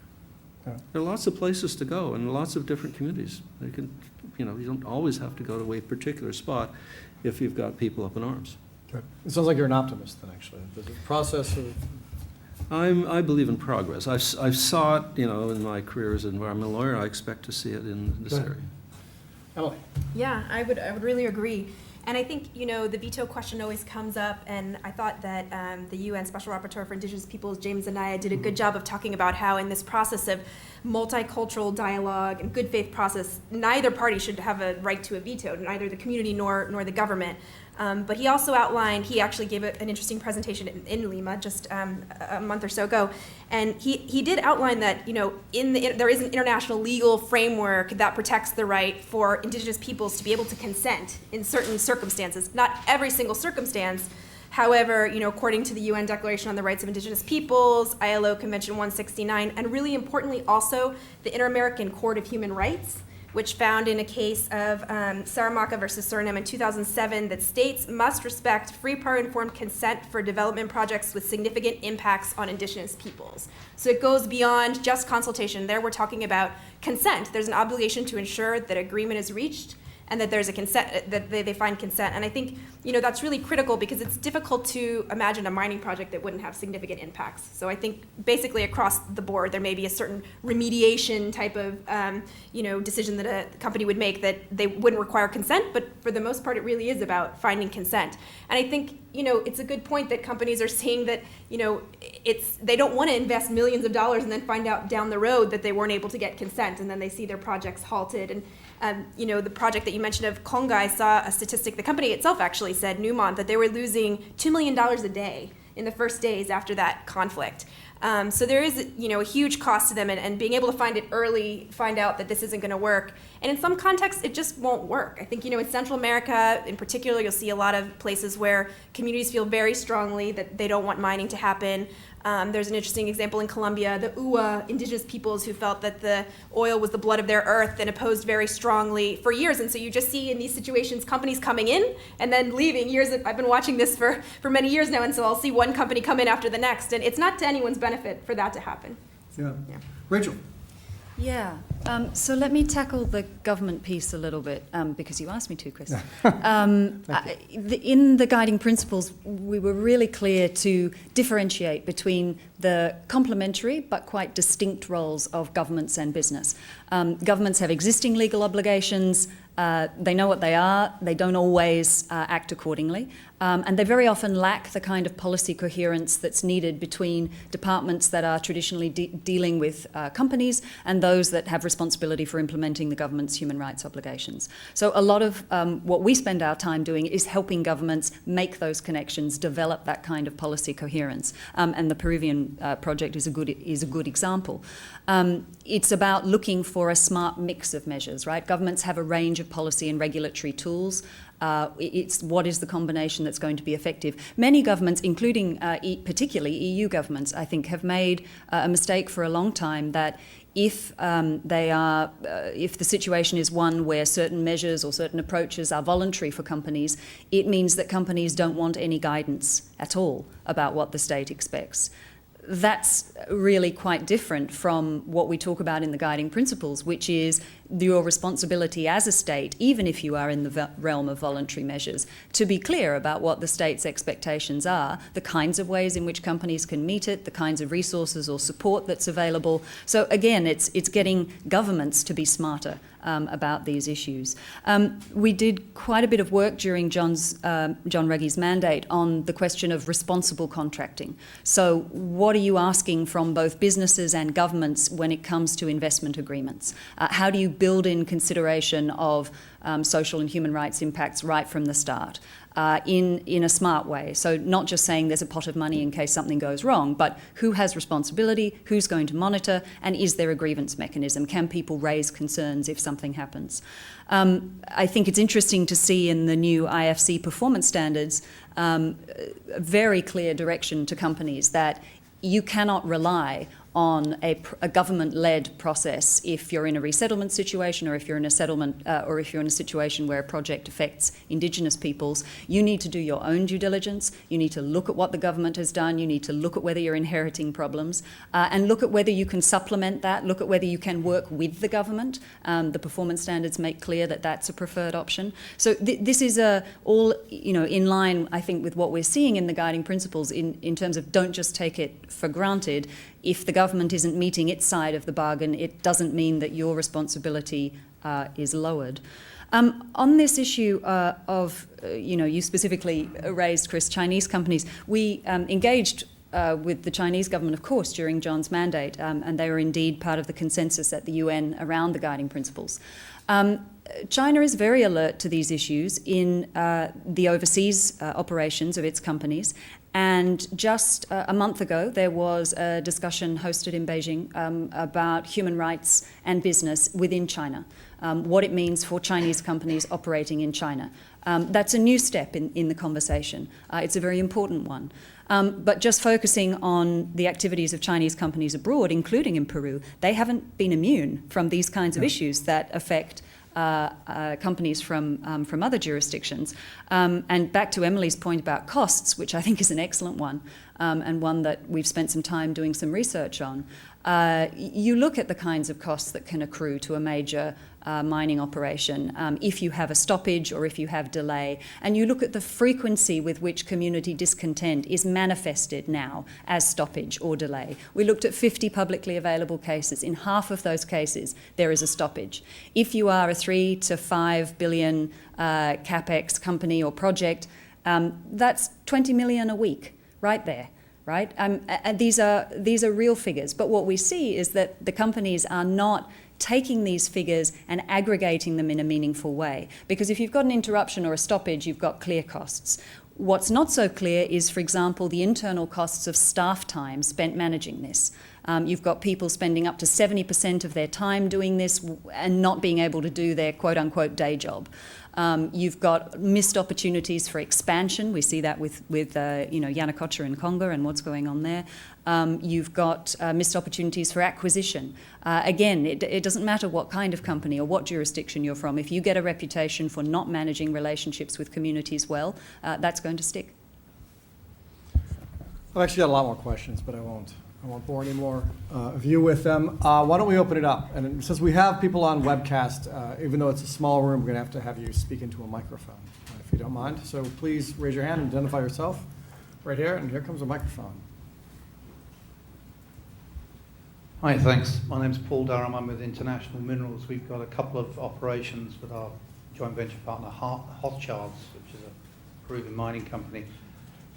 Yeah. There are lots of places to go in lots of different communities. You don't always have to go to a particular spot if you've got people up in arms. Good. It sounds like you're an optimist then, actually. There's a process of... I believe in progress. I've saw it, in my career as an environmental lawyer. I expect to see it in this area. Emily? Yeah, I would really agree. And I think, the veto question always comes up, and I thought that the UN Special Rapporteur for Indigenous Peoples, James Anaya, did a good job of talking about how in this process of multicultural dialogue and good faith process, neither party should have a right to a veto, neither the community nor the government. But he also outlined, he actually gave an interesting presentation in Lima just a month or so ago, and he did outline that, there is an international legal framework that protects the right for Indigenous peoples to be able to consent in certain circumstances. Not every single circumstance. However, according to the UN Declaration on the Rights of Indigenous Peoples, ILO Convention 169, and really importantly also the Inter-American Court of Human Rights, which found in a case of Saramacca versus Suriname in 2007 that states must respect free, prior, informed consent for development projects with significant impacts on Indigenous peoples. So it goes beyond just consultation. There we're talking about consent. There's an obligation to ensure that agreement is reached and that there's a consent, that they find consent. And I think, that's really critical because it's difficult to imagine a mining project that wouldn't have significant impacts. So I think basically across the board, there may be a certain remediation type of, decision that a company would make that they wouldn't require consent, but for the most part, it really is about finding consent. And I think, it's a good point that companies are seeing that, they don't want to invest millions of dollars and then find out down the road that they weren't able to get consent, and then they see their projects halted. And the project that you mentioned of Conga, I saw a statistic, the company itself actually said, Newmont, that they were losing $2 million a day in the first days after that conflict. So there is, a huge cost to them, and being able to find it early, find out that this isn't going to work. And in some contexts, it just won't work. I think, in Central America in particular, you'll see a lot of places where communities feel very strongly that they don't want mining to happen. There's an interesting example in Colombia, the UA, indigenous peoples who felt that the oil was the blood of their earth and opposed very strongly for years. And so you just see in these situations companies coming in and then leaving. I've been watching this for many years now, and so I'll see one company come in after the next. And it's not to anyone's benefit for that to happen. Yeah. Rachel? Yeah. So let me tackle the government piece a little bit, because you asked me to, Chris. In the guiding principles, we were really clear to differentiate between the complementary but quite distinct roles of governments and business. Governments have existing legal obligations. They know what they are. They don't always act accordingly. And they very often lack the kind of policy coherence that's needed between departments that are traditionally dealing with companies and those that have responsibility for implementing the government's human rights obligations. So a lot of what we spend our time doing is helping governments make those connections, develop that kind of policy coherence. And the Peruvian project is a good example. It's about looking for a smart mix of measures, right? Governments have a range of policy and regulatory tools. It's what is the combination that's going to be effective. Many governments, including particularly EU governments, I think, have made a mistake for a long time that if the situation is one where certain measures or certain approaches are voluntary for companies, it means that companies don't want any guidance at all about what the state expects. That's really quite different from what we talk about in the guiding principles, which is your responsibility as a state, even if you are in the realm of voluntary measures, to be clear about what the state's expectations are, the kinds of ways in which companies can meet it, the kinds of resources or support that's available. So again, it's getting governments to be smarter about these issues. We did quite a bit of work during John Ruggie's mandate on the question of responsible contracting. So what are you asking from both businesses and governments when it comes to investment agreements? How do you build in consideration of social and human rights impacts right from the start? In a smart way. So not just saying there's a pot of money in case something goes wrong, but who has responsibility, who's going to monitor, and is there a grievance mechanism? Can people raise concerns if something happens? I think it's interesting to see in the new IFC performance standards a very clear direction to companies that you cannot rely on a government-led process if you're in a resettlement situation, or if you're in a settlement, or if you're in a situation where a project affects Indigenous peoples. You need to do your own due diligence. You need to look at what the government has done. You need to look at whether you're inheriting problems, and look at whether you can supplement that. Look at whether you can work with the government. The performance standards make clear that that's a preferred option. So this is all in line, I think, with what we're seeing in the guiding principles in terms of don't just take it for granted. If the government isn't meeting its side of the bargain, it doesn't mean that your responsibility is lowered. On this issue of, you specifically raised, Chris, Chinese companies, we engaged with the Chinese government, of course, during John's mandate, and they were indeed part of the consensus at the UN around the guiding principles. China is very alert to these issues in the overseas operations of its companies. And just a month ago, there was a discussion hosted in Beijing about human rights and business within China, what it means for Chinese companies operating in China. That's a new step in the conversation. It's a very important one. But just focusing on the activities of Chinese companies abroad, including in Peru, they haven't been immune from these kinds of issues that affect companies from other jurisdictions. And back to Emily's point about costs, which I think is an excellent one, and one that we've spent some time doing some research on. You look at the kinds of costs that can accrue to a major mining operation if you have a stoppage or if you have delay, and you look at the frequency with which community discontent is manifested now as stoppage or delay. We looked at 50 publicly available cases. In half of those cases, there is a stoppage. If you are a 3 to 5 billion capex company or project, that's 20 million a week right there. Right? And these are real figures. But what we see is that the companies are not taking these figures and aggregating them in a meaningful way. Because if you've got an interruption or a stoppage, you've got clear costs. What's not so clear is, for example, the internal costs of staff time spent managing this. You've got people spending up to 70% of their time doing this and not being able to do their quote-unquote day job. You've got missed opportunities for expansion. We see that with Yanacocha and Congo and what's going on there. You've got missed opportunities for acquisition. Again, it doesn't matter what kind of company or what jurisdiction you're from. If you get a reputation for not managing relationships with communities well, that's going to stick. I've actually got a lot more questions, but I won't bore any more of you with them. Why don't we open it up? And since we have people on webcast, even though it's a small room, we're going to have you speak into a microphone, if you don't mind. So please raise your hand and identify yourself right here, and here comes a microphone. Hi, thanks. My name's Paul Durham. I'm with International Minerals. We've got a couple of operations with our joint venture partner, Hochschild's, which is a Peruvian mining company.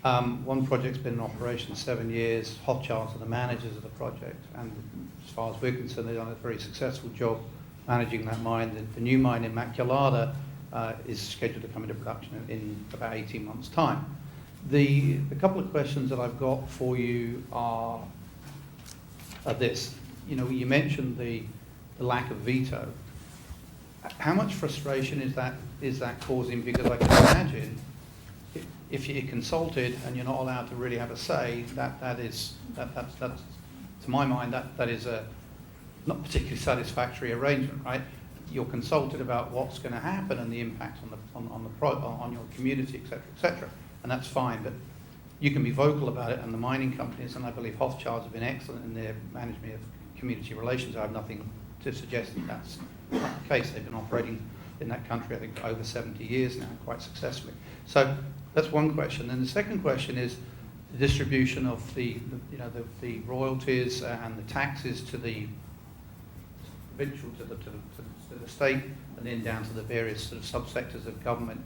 One project's been in operation 7 years. Hochschild's are the managers of the project, and as far as we're concerned, they've done a very successful job managing that mine. The new mine in Maculada is scheduled to come into production in about 18 months' time. The couple of questions that I've got for you are this. You mentioned the lack of veto. How much frustration is that causing? Because I can imagine if you're consulted and you're not allowed to really have a say, that's to my mind that is a not particularly satisfactory arrangement, right? You're consulted about what's going to happen and the impact on your community, etc., and that's fine. But you can be vocal about it, and the mining companies, and I believe Hochschild's have been excellent in their management of community relations. I have nothing to suggest that that's not the case. They've been operating in that country, I think, over 70 years now, quite successfully. So that's one question. And the second question is the distribution of the royalties and the taxes to the provincial, to the state, and then down to the various sort of subsectors of government.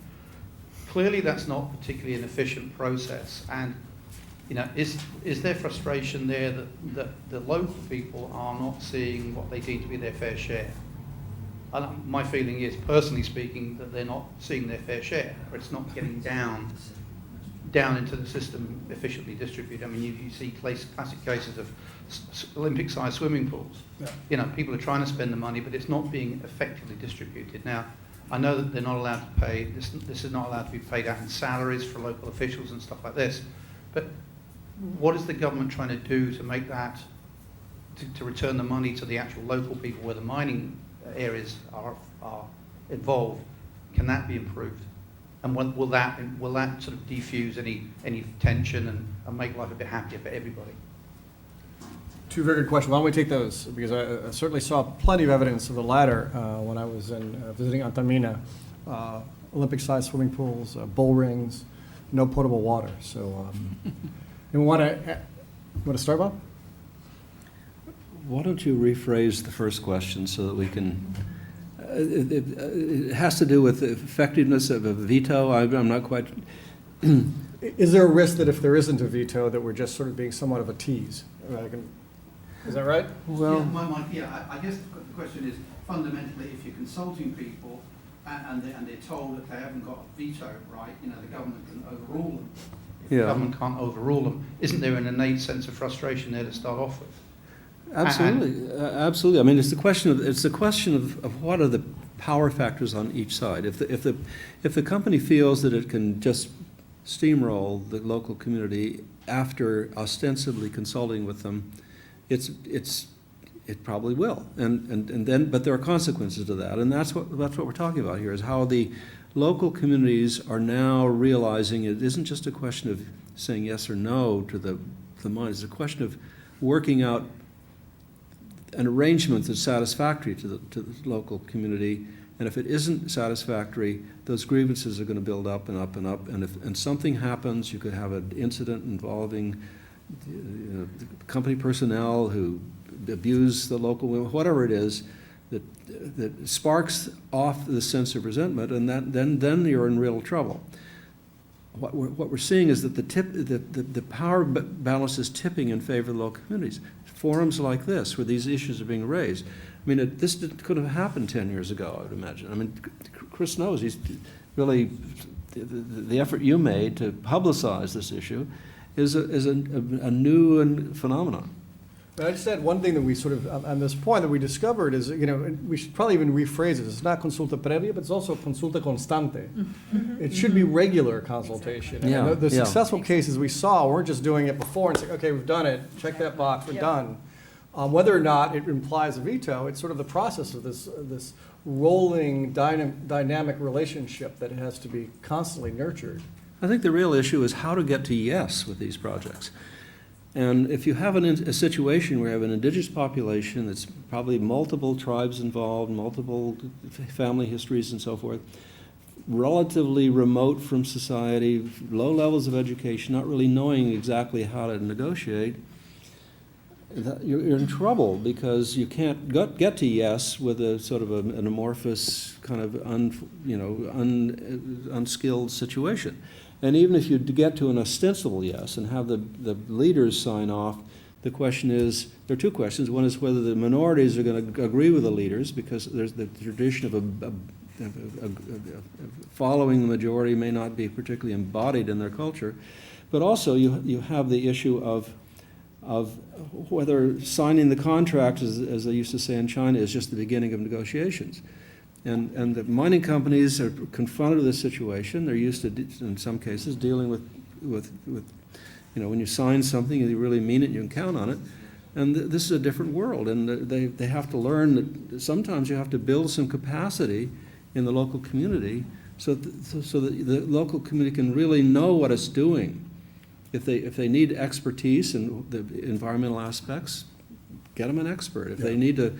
Clearly, that's not particularly an efficient process. And is there frustration there that the local people are not seeing what they deem to be their fair share? My feeling is, personally speaking, that they're not seeing their fair share, or it's not getting down into the system efficiently distributed. I mean, you see classic cases of Olympic-sized swimming pools. Yeah. People are trying to spend the money, but it's not being effectively distributed. Now, I know that they're not allowed to pay, this is not allowed to be paid out in salaries for local officials and stuff like this, but what is the government trying to do to make that to return the money to the actual local people where the mining areas are involved, can that be improved? And will that sort of defuse any tension and make life a bit happier for everybody? Two very good questions. Why don't we take those? Because I certainly saw plenty of evidence of the latter when I was visiting Antamina. Olympic-sized swimming pools, bull rings, no potable water. So, and we want to start, Bob? Why don't you rephrase the first question so that we can, it has to do with the effectiveness of a veto. I'm not quite. Is there a risk that if there isn't a veto that we're just sort of being somewhat of a tease? Is that right? Well, I guess the question is, fundamentally, if you're consulting people and they're told that they haven't got a veto right, the government can overrule them. If the government can't overrule them, isn't there an innate sense of frustration there to start off with? absolutely, absolutely. I mean, it's the question of what are the power factors on each side. If the company feels that it can just steamroll the local community after ostensibly consulting with them, it probably will, and then, but there are consequences to that, and that's what we're talking about here, is how the local communities are now realizing it isn't just a question of saying yes or no to the mine. It's a question of working out an arrangement that's satisfactory to the local community, and if it isn't satisfactory, those grievances are going to build up and up and up, and something happens, you could have an incident involving company personnel who abuse the local women, whatever it is, that sparks off the sense of resentment, and then you're in real trouble. What we're seeing is that the power balance is tipping in favor of the local communities. Forums like this, where these issues are being raised. I mean, this could have happened 10 years ago, I would imagine. I mean, Chris knows, he's really, the effort you made to publicize this issue is a new phenomenon. But I just add one thing that we sort of, on this point that we discovered is, we should probably even rephrase it. It's not consulta previa, but it's also consulta constante. It should be regular consultation. Exactly. And the Yeah. successful cases we saw weren't just doing it before and saying, okay, we've done it, check that box, we're done. Whether or not it implies a veto, it's sort of the process of this rolling dynamic relationship that has to be constantly nurtured. I think the real issue is how to get to yes with these projects. And if you have a situation where you have an indigenous population that's probably multiple tribes involved, multiple family histories and so forth, relatively remote from society, low levels of education, not really knowing exactly how to negotiate, you're in trouble because you can't get to yes with a sort of an amorphous kind of unskilled situation. And even if you get to an ostensible yes and have the leaders sign off, the question is, there are two questions. One is whether the minorities are going to agree with the leaders, because there's the tradition of following the majority may not be particularly embodied in their culture. But also you have the issue of whether signing the contract, as they used to say in China, is just the beginning of negotiations. And the mining companies are confronted with this situation. They're used to, in some cases, dealing with when you sign something, you really mean it, and you can count on it. And this is a different world, and they have to learn that sometimes you have to build some capacity in the local community so that the local community can really know what it's doing. If they need expertise in the environmental aspects, get them an expert. If they need to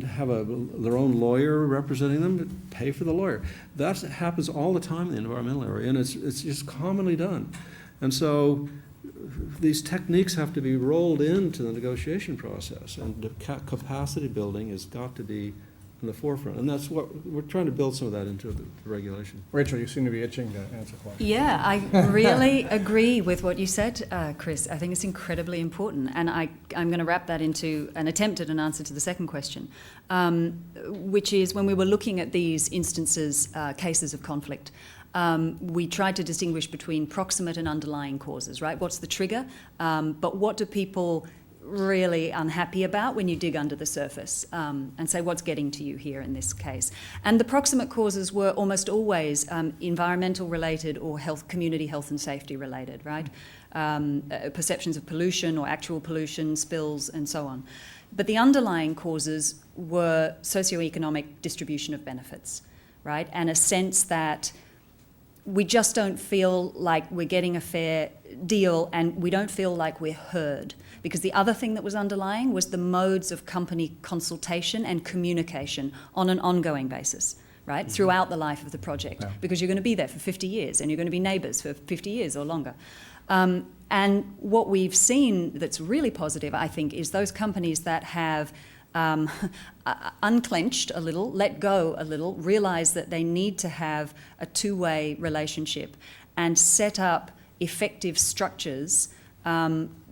have their own lawyer representing them, pay for the lawyer. That happens all the time in the environmental area, and it's just commonly done. And so these techniques have to be rolled into the negotiation process, and the capacity building has got to be in the forefront. And that's what we're trying to build some of that into the regulation. Rachel, you seem to be itching to answer questions. Yeah, I really agree with what you said, Chris. I think it's incredibly important. And I'm going to wrap that into an attempt at an answer to the second question, which is when we were looking at these instances, cases of conflict, we tried to distinguish between proximate and underlying causes, right? What's the trigger? But what do people really unhappy about when you dig under the surface and say what's getting to you here in this case. And the proximate causes were almost always environmental related or community health and safety related, right? Perceptions of pollution or actual pollution, spills and so on. But the underlying causes were socioeconomic distribution of benefits, right? And a sense that we just don't feel like we're getting a fair deal, and we don't feel like we're heard. Because the other thing that was underlying was the modes of company consultation and communication on an ongoing basis, right? Throughout the life of the project. Yeah. Because you're going to be there for 50 years and you're going to be neighbours for 50 years or longer. And what we've seen that's really positive, I think, is those companies that have unclenched a little, let go a little, realize that they need to have a two-way relationship and set up effective structures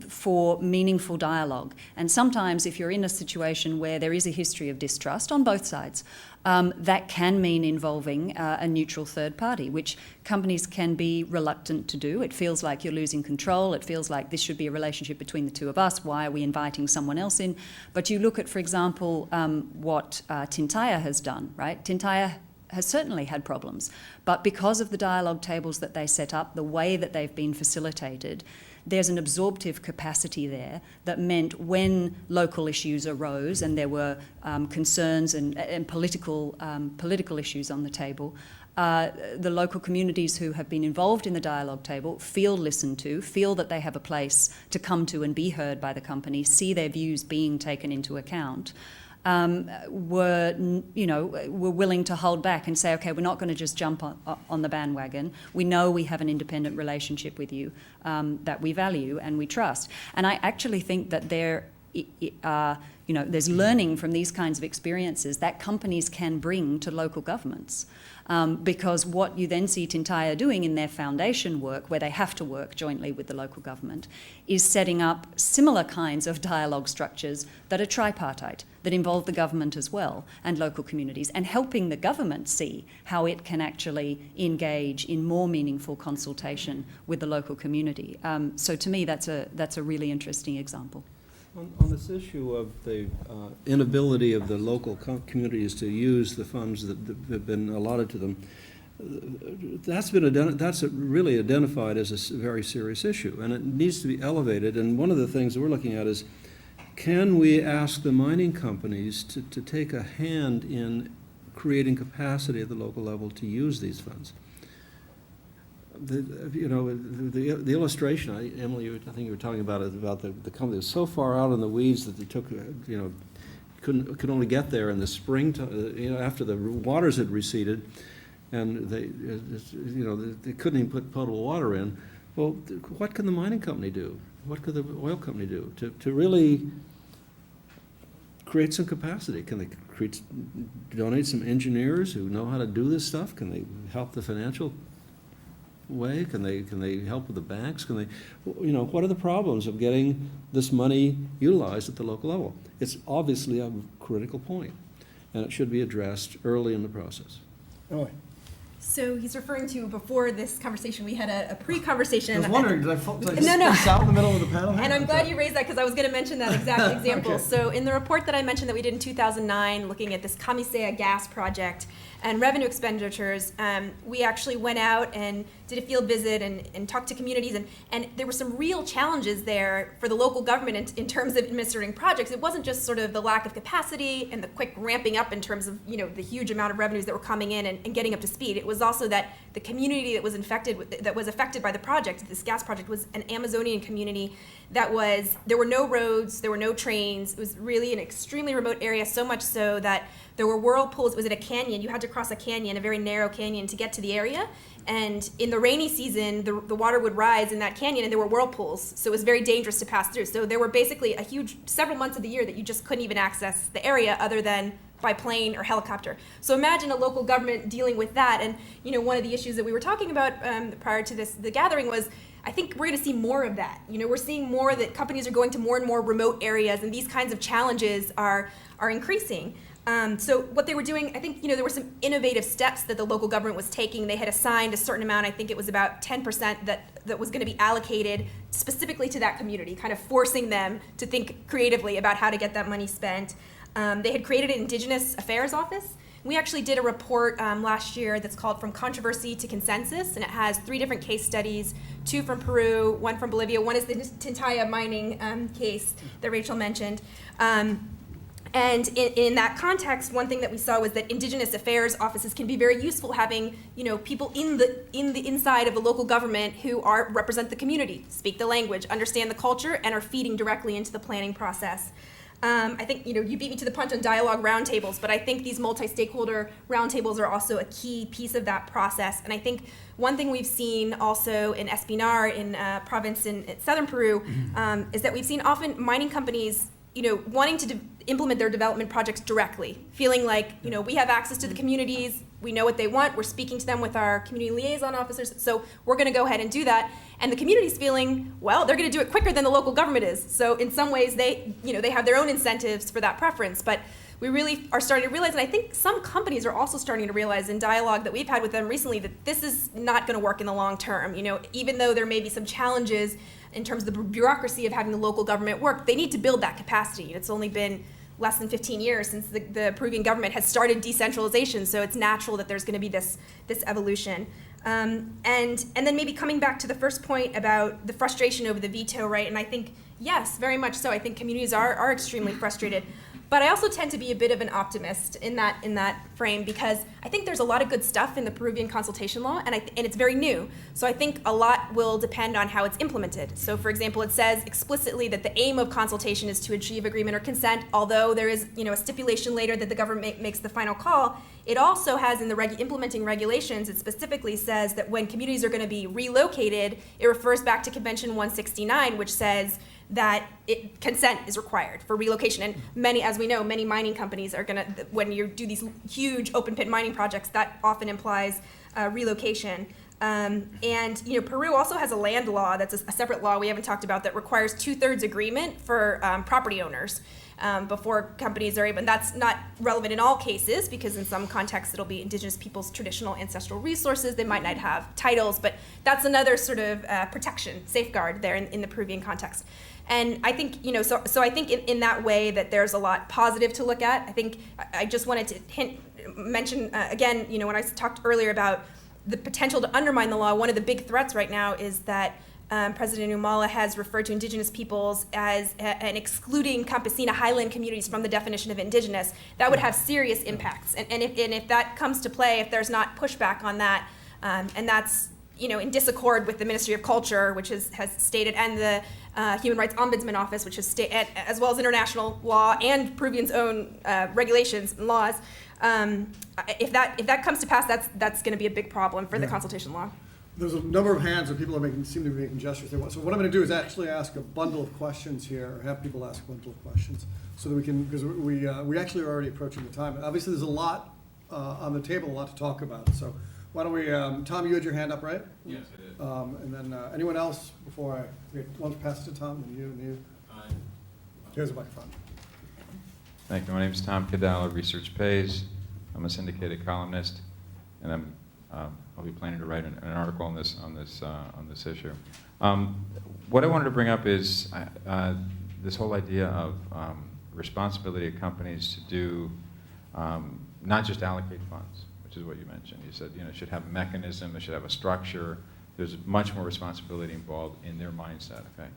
for meaningful dialogue. And sometimes if you're in a situation where there is a history of distrust on both sides, that can mean involving a neutral third party, which companies can be reluctant to do. It feels like you're losing control. It feels like this should be a relationship between the two of us. Why are we inviting someone else in? But you look at, for example, what Tintaya has done, right? Tintaya has certainly had problems, but because of the dialogue tables that they set up, the way that they've been facilitated, there's an absorptive capacity there that meant when local issues arose and there were concerns and political issues on the table, the local communities who have been involved in the dialogue table feel listened to, feel that they have a place to come to and be heard by the company, see their views being taken into account. Were willing to hold back and say, okay, we're not going to just jump on the bandwagon. We know we have an independent relationship with you that we value and we trust. And I actually think that there's learning from these kinds of experiences that companies can bring to local governments. Because what you then see Tintaya doing in their foundation work, where they have to work jointly with the local government, is setting up similar kinds of dialogue structures that are tripartite, that involve the government as well and local communities, and helping the government see how it can actually engage in more meaningful consultation with the local community. So to me, that's a really interesting example. On this issue of the inability of the local communities to use the funds that have been allotted to them, that's really identified as a very serious issue, and it needs to be elevated. And one of the things that we're looking at is, can we ask the mining companies to take a hand in creating capacity at the local level to use these funds? The illustration, Emily, I think you were talking about it, about the company was so far out in the weeds that they took, could only get there in the spring, after the waters had receded, and they couldn't even put potable water in. Well, what can the mining company do? What could the oil company do to really create some capacity? Can they donate some engineers who know how to do this stuff? Can they help the financial way? Can they help with the banks? Can they, what are the problems of getting this money utilized at the local level? It's obviously a critical point, and it should be addressed early in the process. Oh, So he's referring to, before this conversation, we had a pre-conversation. I was wondering, did I No. space out in the middle of the panel? And I'm glad you raised that, because I was going to mention that exact example. Okay. So in the report that I mentioned that we did in 2009, looking at this Camisea gas project and revenue expenditures, we actually went out and did a field visit and talked to communities, and there were some real challenges there for the local government in terms of administering projects. It wasn't just sort of the lack of capacity and the quick ramping up in terms of the huge amount of revenues that were coming in and getting up to speed. It was also that the community that was affected by the project, this gas project, was an Amazonian community there were no roads, there were no trains. It was really an extremely remote area, so much so that there were whirlpools. It was in a canyon. You had to cross a canyon, a very narrow canyon, to get to the area. And in the rainy season, the water would rise in that canyon, and there were whirlpools. So it was very dangerous to pass through. So there were basically several months of the year that you just couldn't even access the area other than by plane or helicopter. So imagine a local government dealing with that. And one of the issues that we were talking about prior to the gathering was, I think we're going to see more of that. We're seeing more that companies are going to more and more remote areas, and these kinds of challenges are increasing. So what they were doing, I think, there were some innovative steps that the local government was taking. They had assigned a certain amount, I think it was about 10% that was going to be allocated specifically to that community, kind of forcing them to think creatively about how to get that money spent. They had created an Indigenous Affairs office. We actually did a report last year that's called From Controversy to Consensus, and it has 3 different case studies, 2 from Peru, 1 from Bolivia. One is the Tintaya mining case that Rachel mentioned. And in that context, one thing that we saw was that Indigenous affairs offices can be very useful, having people in the inside of the local government who represent the community, speak the language, understand the culture, and are feeding directly into the planning process. I think you beat me to the punch on dialogue roundtables, but I think these multi-stakeholder roundtables are also a key piece of that process. And I think one thing we've seen also in Espinar, in province in southern Peru, is that we've seen often mining companies wanting to implement their development projects directly, feeling like, we have access to the communities, we know what they want, we're speaking to them with our community liaison officers, so we're going to go ahead and do that. And the community's feeling, well, they're going to do it quicker than the local government is. So in some ways, they have their own incentives for that preference. But we really are starting to realize, and I think some companies are also starting to realize in dialogue that we've had with them recently, that this is not going to work in the long term. Even though there may be some challenges in terms of the bureaucracy of having the local government work, they need to build that capacity. It's only been less than 15 years since the Peruvian government has started decentralization, so it's natural that there's going to be this evolution. And then maybe coming back to the first point about the frustration over the veto, right? And I think, yes, very much so. I think communities are extremely frustrated. But I also tend to be a bit of an optimist in that frame, because I think there's a lot of good stuff in the Peruvian Consultation Law, and it's very new. So I think a lot will depend on how it's implemented. So for example, it says explicitly that the aim of consultation is to achieve agreement or consent, although there is a stipulation later that the government makes the final call. It also has in the implementing regulations, it specifically says that when communities are going to be relocated, it refers back to Convention 169, which says that consent is required for relocation. And as we know, many mining companies are going to, when you do these huge open pit mining projects, that often implies relocation. And Peru also has a land law that's a separate law we haven't talked about that requires 2/3 agreement for property owners before companies are able. And that's not relevant in all cases, because in some contexts it'll be indigenous people's traditional ancestral resources. They might not have titles, but that's another sort of protection, safeguard there in the Peruvian context. And I think, so I think in that way that there's a lot positive to look at. I think I just wanted to mention again, when I talked earlier about the potential to undermine the law, one of the big threats right now is that President Humala has referred to indigenous peoples as and excluding campesina highland communities from the definition of indigenous. That would have serious impacts. And if that comes to play, if there's not pushback on that, and that's in disaccord with the Ministry of Culture, which has stated, and the Human Rights Ombudsman Office, which has stated, as well as international law and Peruvian's own regulations and laws, if that comes to pass, that's going to be a big problem for the consultation law. There's a number of hands that people seem to be making gestures. So what I'm going to do is actually ask a bundle of questions here, or have people ask a bundle of questions, so that we can, because we actually are already approaching the time. Obviously, there's a lot on the table, a lot to talk about. So why don't we, Tom, you had your hand up, right? Yes, I did. And then anyone else before want to pass it to Tom, and you. Here's a microphone. Thank you. My name is Tom Cadalla, Research Pays. I'm a syndicated columnist, and I'll be planning to write an article on this issue. What I wanted to bring up is this whole idea of responsibility of companies to do not just allocate funds, which is what you mentioned. You said it should have a mechanism, it should have a structure. There's much more responsibility involved in their mindset. Okay,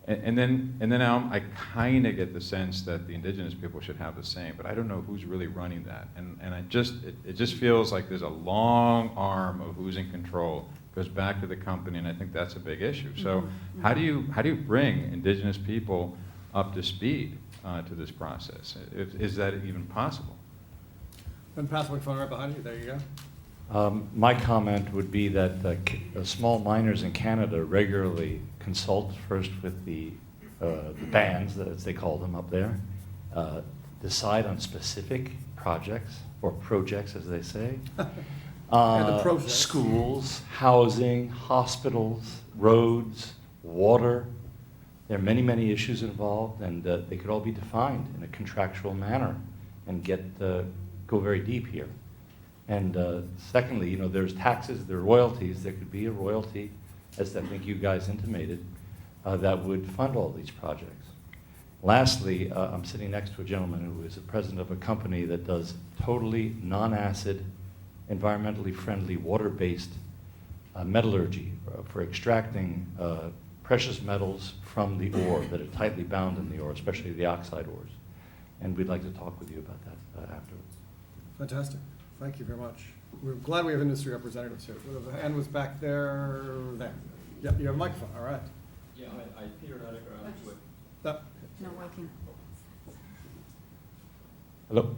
and then I kind of get the sense that the indigenous people should have the same, but I don't know who's really running that. And it just feels like there's a long arm of who's in control. It goes back to the company, and I think that's a big issue. So how do you bring indigenous people up to speed to this process? Is that even possible? Then pass the microphone right behind you. There you go. My comment would be that small miners in Canada regularly consult first with the bands, as they call them up there, decide on specific projects, or projects as they say, schools, housing, hospitals, roads, water. There are many, many issues involved, and they could all be defined in a contractual manner and go very deep here. And secondly, there's taxes, there are royalties. There could be a royalty, as I think you guys intimated, that would fund all these projects. Lastly, I'm sitting next to a gentleman who is the president of a company that does totally non-acid, environmentally friendly, water-based metallurgy for extracting precious metals from the ore that are tightly bound in the ore, especially the oxide ores. And we'd like to talk with you about that afterwards. Fantastic. Thank you very much. We're glad we have industry representatives here. The hand was back there. Yeah, you have a microphone. All right. Yeah, Peter Nuttiger, I'm with. Not working. Hello?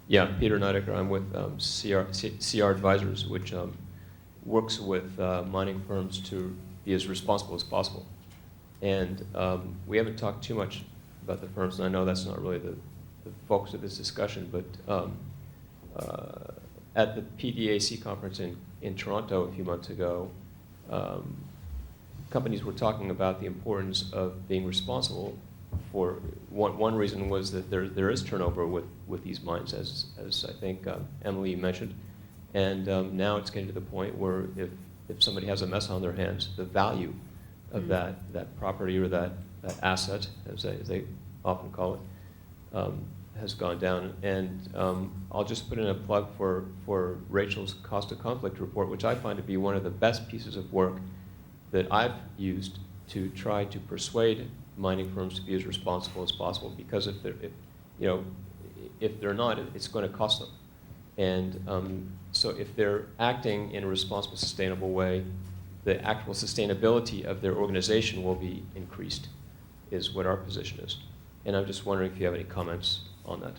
Yeah, Peter Nuttiger, I'm with CR Advisors, which works with mining firms to be as responsible as possible. And we haven't talked too much about the firms, and I know that's not really the focus of this discussion, but at the PDAC conference in Toronto a few months ago, companies were talking about the importance of being responsible for, one reason was that there is turnover with these mines, as I think Emily mentioned, and now it's getting to the point where if somebody has a mess on their hands, the value of that property or that asset, as they often call it, has gone down. And I'll just put in a plug for Rachel's Cost of Conflict report, which I find to be one of the best pieces of work that I've used to try to persuade mining firms to be as responsible as possible. Because if they're not, it's going to cost them. And so if they're acting in a responsible, sustainable way, the actual sustainability of their organization will be increased, is what our position is. And I'm just wondering if you have any comments on that.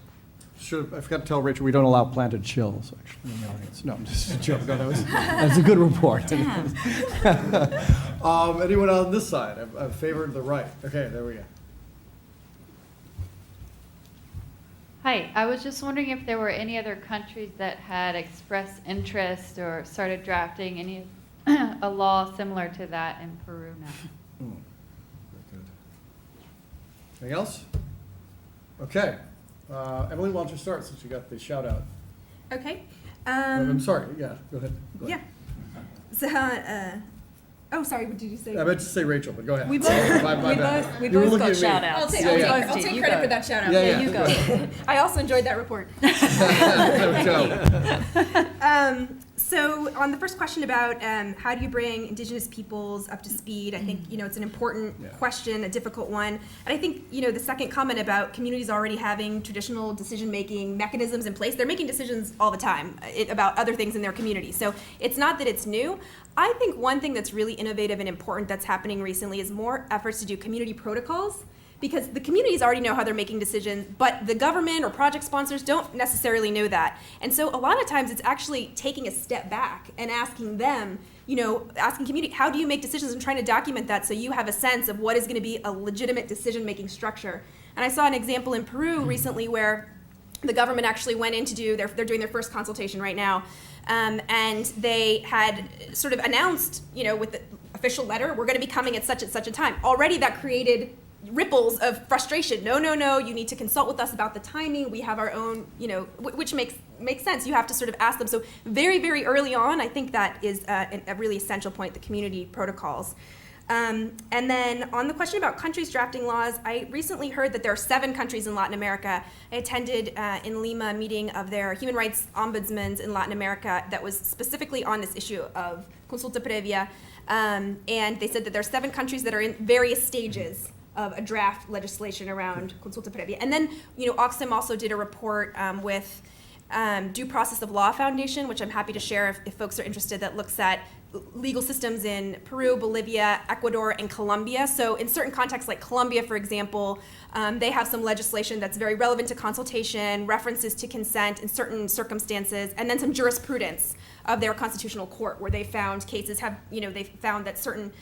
I forgot to tell Rachel, we don't allow planted chills, actually, in the audience. No, I'm just joking. No, that's a good report. Anyone on this side? I've favored the right. Okay, there we go. Hi, I was just wondering if there were any other countries that had expressed interest or started drafting a law similar to that in Peru now. Very good. Anything else? Okay. Emily, why don't you start since you got the shout out? Okay. I'm sorry. Yeah, go ahead. Yeah. So, oh, sorry, what did you say? I meant to say Rachel, but go ahead. We both, My bad. we You were both looking got at me. shout I'll outs. take, Yeah, yeah. I'll take You credit go. for that shout out. Yeah, You go. I also enjoyed that report. So on the first question about how do you bring Indigenous peoples up to speed, I think it's an important question, a difficult one. And I think the second comment about communities already having traditional decision-making mechanisms in place, they're making decisions all the time about other things in their community. So it's not that it's new. I think one thing that's really innovative and important that's happening recently is more efforts to do community protocols. Because the communities already know how they're making decisions, but the government or project sponsors don't necessarily know that. And so a lot of times it's actually taking a step back and asking them, asking community, how do you make decisions, and trying to document that so you have a sense of what is going to be a legitimate decision-making structure. And I saw an example in Peru recently where the government actually went in to do, they're doing their first consultation right now, and they had sort of announced, with the official letter, we're going to be coming at such and such a time. Already that created ripples of frustration. No, you need to consult with us about the timing. We have our own, which makes sense. You have to sort of ask them. So very, very early on, I think that is a really essential point, the community protocols. And then on the question about countries drafting laws, I recently heard that there are 7 countries in Latin America. I attended in Lima a meeting of their human rights ombudsmen in Latin America that was specifically on this issue of Consulta Previa. And they said that there are 7 countries that are in various stages of a draft legislation around Consulta Previa. And then, Oxfam also did a report with Due Process of Law Foundation, which I'm happy to share if folks are interested, that looks at legal systems in Peru, Bolivia, Ecuador, and Colombia. So in certain contexts, like Colombia, for example, they have some legislation that's very relevant to consultation, references to consent in certain circumstances, and then some jurisprudence of their constitutional court where they found cases they found that certain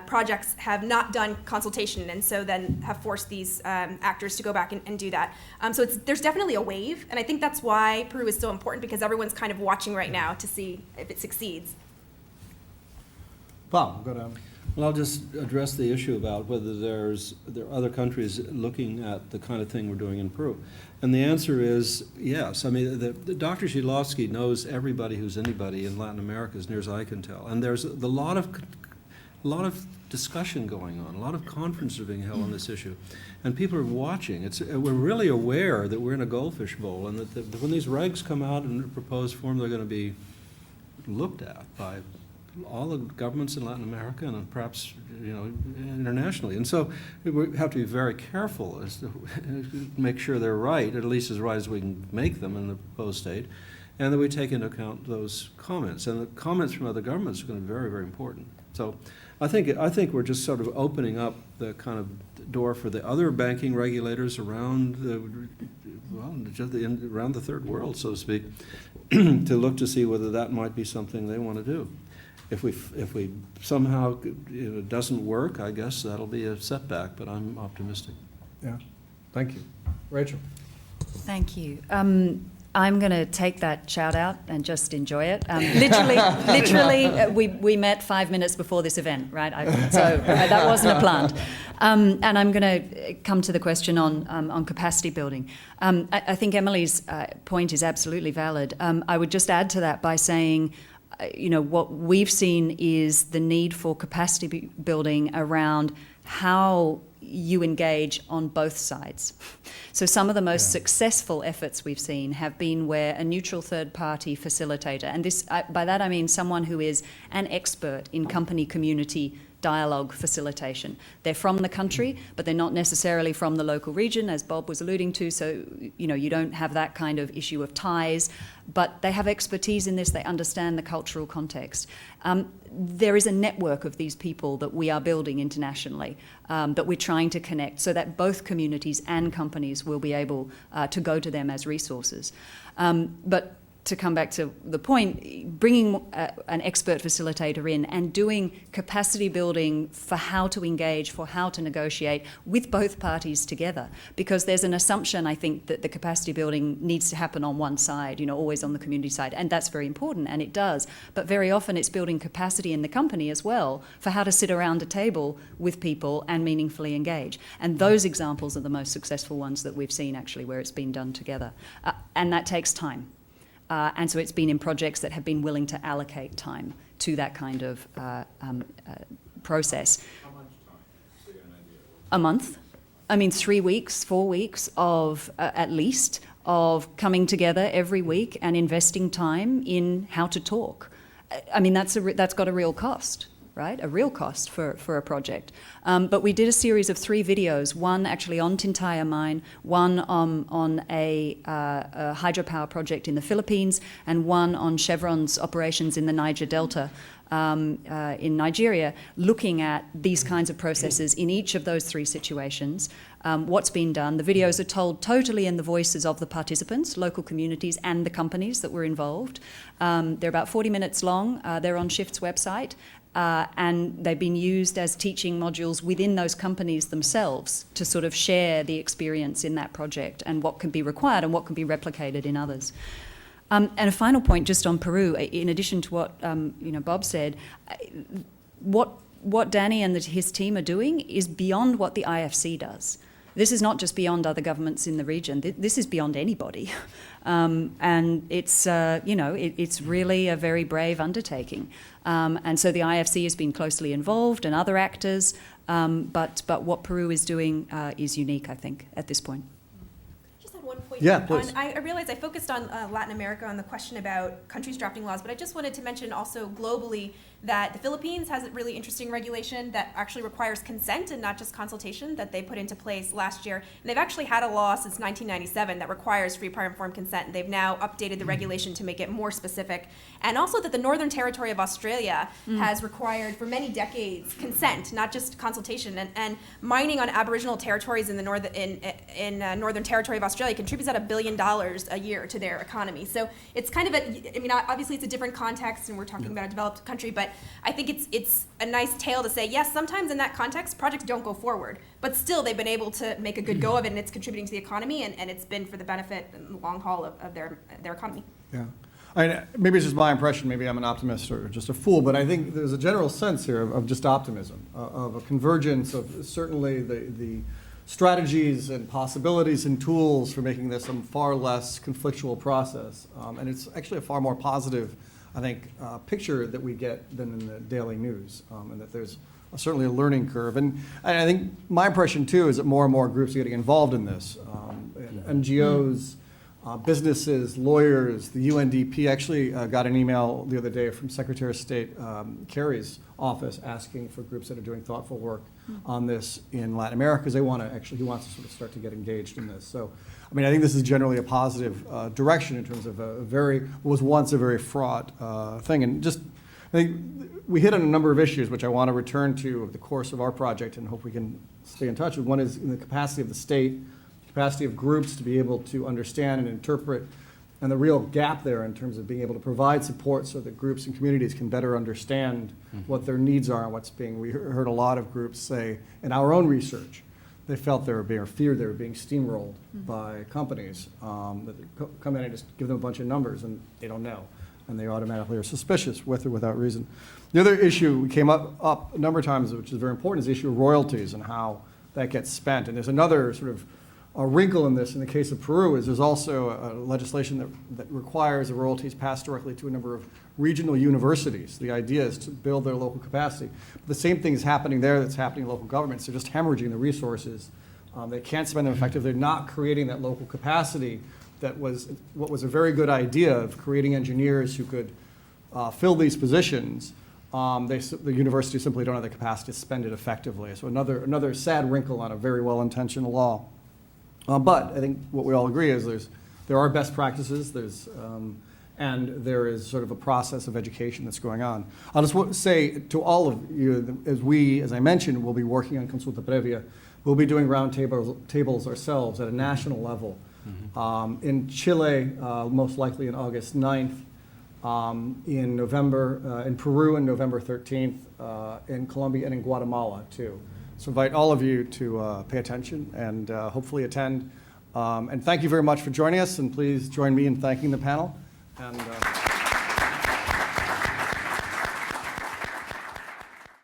projects have not done consultation, and so then have forced these actors to go back and do that. So there's definitely a wave, and I think that's why Peru is so important, because everyone's kind of watching right now to see if it succeeds. Bob, go down. Well, I'll just address the issue about whether there are other countries looking at the kind of thing we're doing in Peru. And the answer is yes. I mean, Dr. Shidlovsky knows everybody who's anybody in Latin America, as near as I can tell. And there's a lot lot of discussion going on, a lot of conferences are being held on this issue, and people are watching. We're really aware that we're in a goldfish bowl, and that when these regs come out in the proposed form, they're going to be looked at by all the governments in Latin America and perhaps, you know, internationally. And so we have to be very careful as to make sure they're right, at least as right as we can make them in the proposed state, and that we take into account those comments. And the comments from other governments are going to be very, very important. So I think we're just sort of opening up the kind of door for the other banking regulators around around the third world, so to speak, to look to see whether that might be something they want to do. If we somehow, it doesn't work, I guess that'll be a setback, but I'm optimistic. Yeah, thank you. Rachel? Thank you. I'm going to take that shout out and just enjoy it. Literally, we met 5 minutes before this event, right? So that wasn't a plant. And I'm going to come to the question on capacity building. I think Emily's point is absolutely valid. I would just add to that by saying, you know, what we've seen is the need for capacity building around how you engage on both sides. So some of the most successful efforts we've seen have been where a neutral third-party facilitator, and this by that I mean someone who is an expert in company community dialogue facilitation. They're from the country, but they're not necessarily from the local region, as Bob was alluding to, so you know, you don't have that kind of issue of ties, but they have expertise in this, they understand the cultural context. There is a network of these people that we are building internationally, that we're trying to connect so that both communities and companies will be able to go to them as resources. But to come back to the point, bringing an expert facilitator in and doing capacity building for how to engage, for how to negotiate with both parties together. Because there's an assumption, I think, that the capacity building needs to happen on one side, you know, always on the community side, and that's very important, and it does. But very often it's building capacity in the company as well for how to sit around a table with people and meaningfully engage. And those examples are the most successful ones that we've seen, actually, where it's been done together. And that takes time. And so it's been in projects that have been willing to allocate time to that kind of process. How much time? So you have an idea. A month. I mean, 3 weeks, 4 weeks of, at least, of coming together every week and investing time in how to talk. I mean, that's got a real cost, right? A real cost for a project. But we did a series of 3 videos, one actually on Tintaya mine, one on a hydropower project in the Philippines, and one on Chevron's operations in the Niger Delta in Nigeria, looking at these kinds of processes in each of those 3 situations, what's been done. The videos are told totally in the voices of the participants, local communities, and the companies that were involved. They're about 40 minutes long. They're on Shift's website. And they've been used as teaching modules within those companies themselves to sort of share the experience in that project and what can be required and what can be replicated in others. And a final point just on Peru, in addition to what Bob said, what Danny and his team are doing is beyond what the IFC does. This is not just beyond other governments in the region. This is beyond anybody. And it's, it's really a very brave undertaking. And so the IFC has been closely involved and other actors, but what Peru is doing is unique, I think, at this point. Just had one point. Yeah, please. I realized I focused on Latin America on the question about countries drafting laws, but I just wanted to mention also globally that the Philippines has a really interesting regulation that actually requires consent and not just consultation that they put into place last year. And they've actually had a law since 1997 that requires free prior informed consent. And they've now updated the regulation to make it more specific. And also that the Northern Territory of Australia has required for many decades consent, not just consultation. And mining on Aboriginal territories in the Northern Territory of Australia contributes about $1 billion a year to their economy. So it's kind of obviously it's a different context and we're talking about a developed country, but I think it's a nice tale to say, yes, sometimes in that context, projects don't go forward, but still they've been able to make a good go of it and it's contributing to the economy and it's been for the benefit and the long haul of their economy. Yeah. Maybe it's just my impression, maybe I'm an optimist or just a fool, but I think there's a general sense here of just optimism, of a convergence of certainly the strategies and possibilities and tools for making this a far less conflictual process. And it's actually a far more positive, I think, picture that we get than in the daily news, and that there's certainly a learning curve. And I think my impression, too, is that more and more groups are getting involved in this. NGOs, businesses, lawyers, the UNDP. Actually got an email the other day from Secretary of State Kerry's office asking for groups that are doing thoughtful work on this in Latin America, because he wants to sort of start to get engaged in this. So, I mean, I think this is generally a positive direction in terms of what was once a very fraught thing. And just, I think we hit on a number of issues, which I want to return to over the course of our project and hope we can stay in touch with. One is in the capacity of the state, capacity of groups to be able to understand and interpret, and the real gap there in terms of being able to provide support so that groups and communities can better understand what their needs are and what's being. We heard a lot of groups say in our own research, they felt they were being, or feared they were being steamrolled by companies that come in and just give them a bunch of numbers and they don't know. And they automatically are suspicious with or without reason. The other issue we came up a number of times, which is very important, is the issue of royalties and how that gets spent. And there's another sort of a wrinkle in this in the case of Peru is there's also a legislation that requires the royalties passed directly to a number of regional universities. The idea is to build their local capacity. But the same thing is happening there that's happening in local governments. They're just hemorrhaging the resources. They can't spend them effectively. They're not creating that local capacity that was what was a very good idea of creating engineers who could fill these positions. The universities simply don't have the capacity to spend it effectively. So another sad wrinkle on a very well-intentioned law. But I think what we all agree is there are best practices, and there is sort of a process of education that's going on. I'll just say to all of you, as I mentioned, we'll be working on Consulta Previa. We'll be doing round tables ourselves at a national level. In Chile, most likely on August 9th, in November, in Peru on November 13th, in Colombia and in Guatemala too. So invite all of you to pay attention and hopefully attend. And thank you very much for joining us, and please join me in thanking the panel. And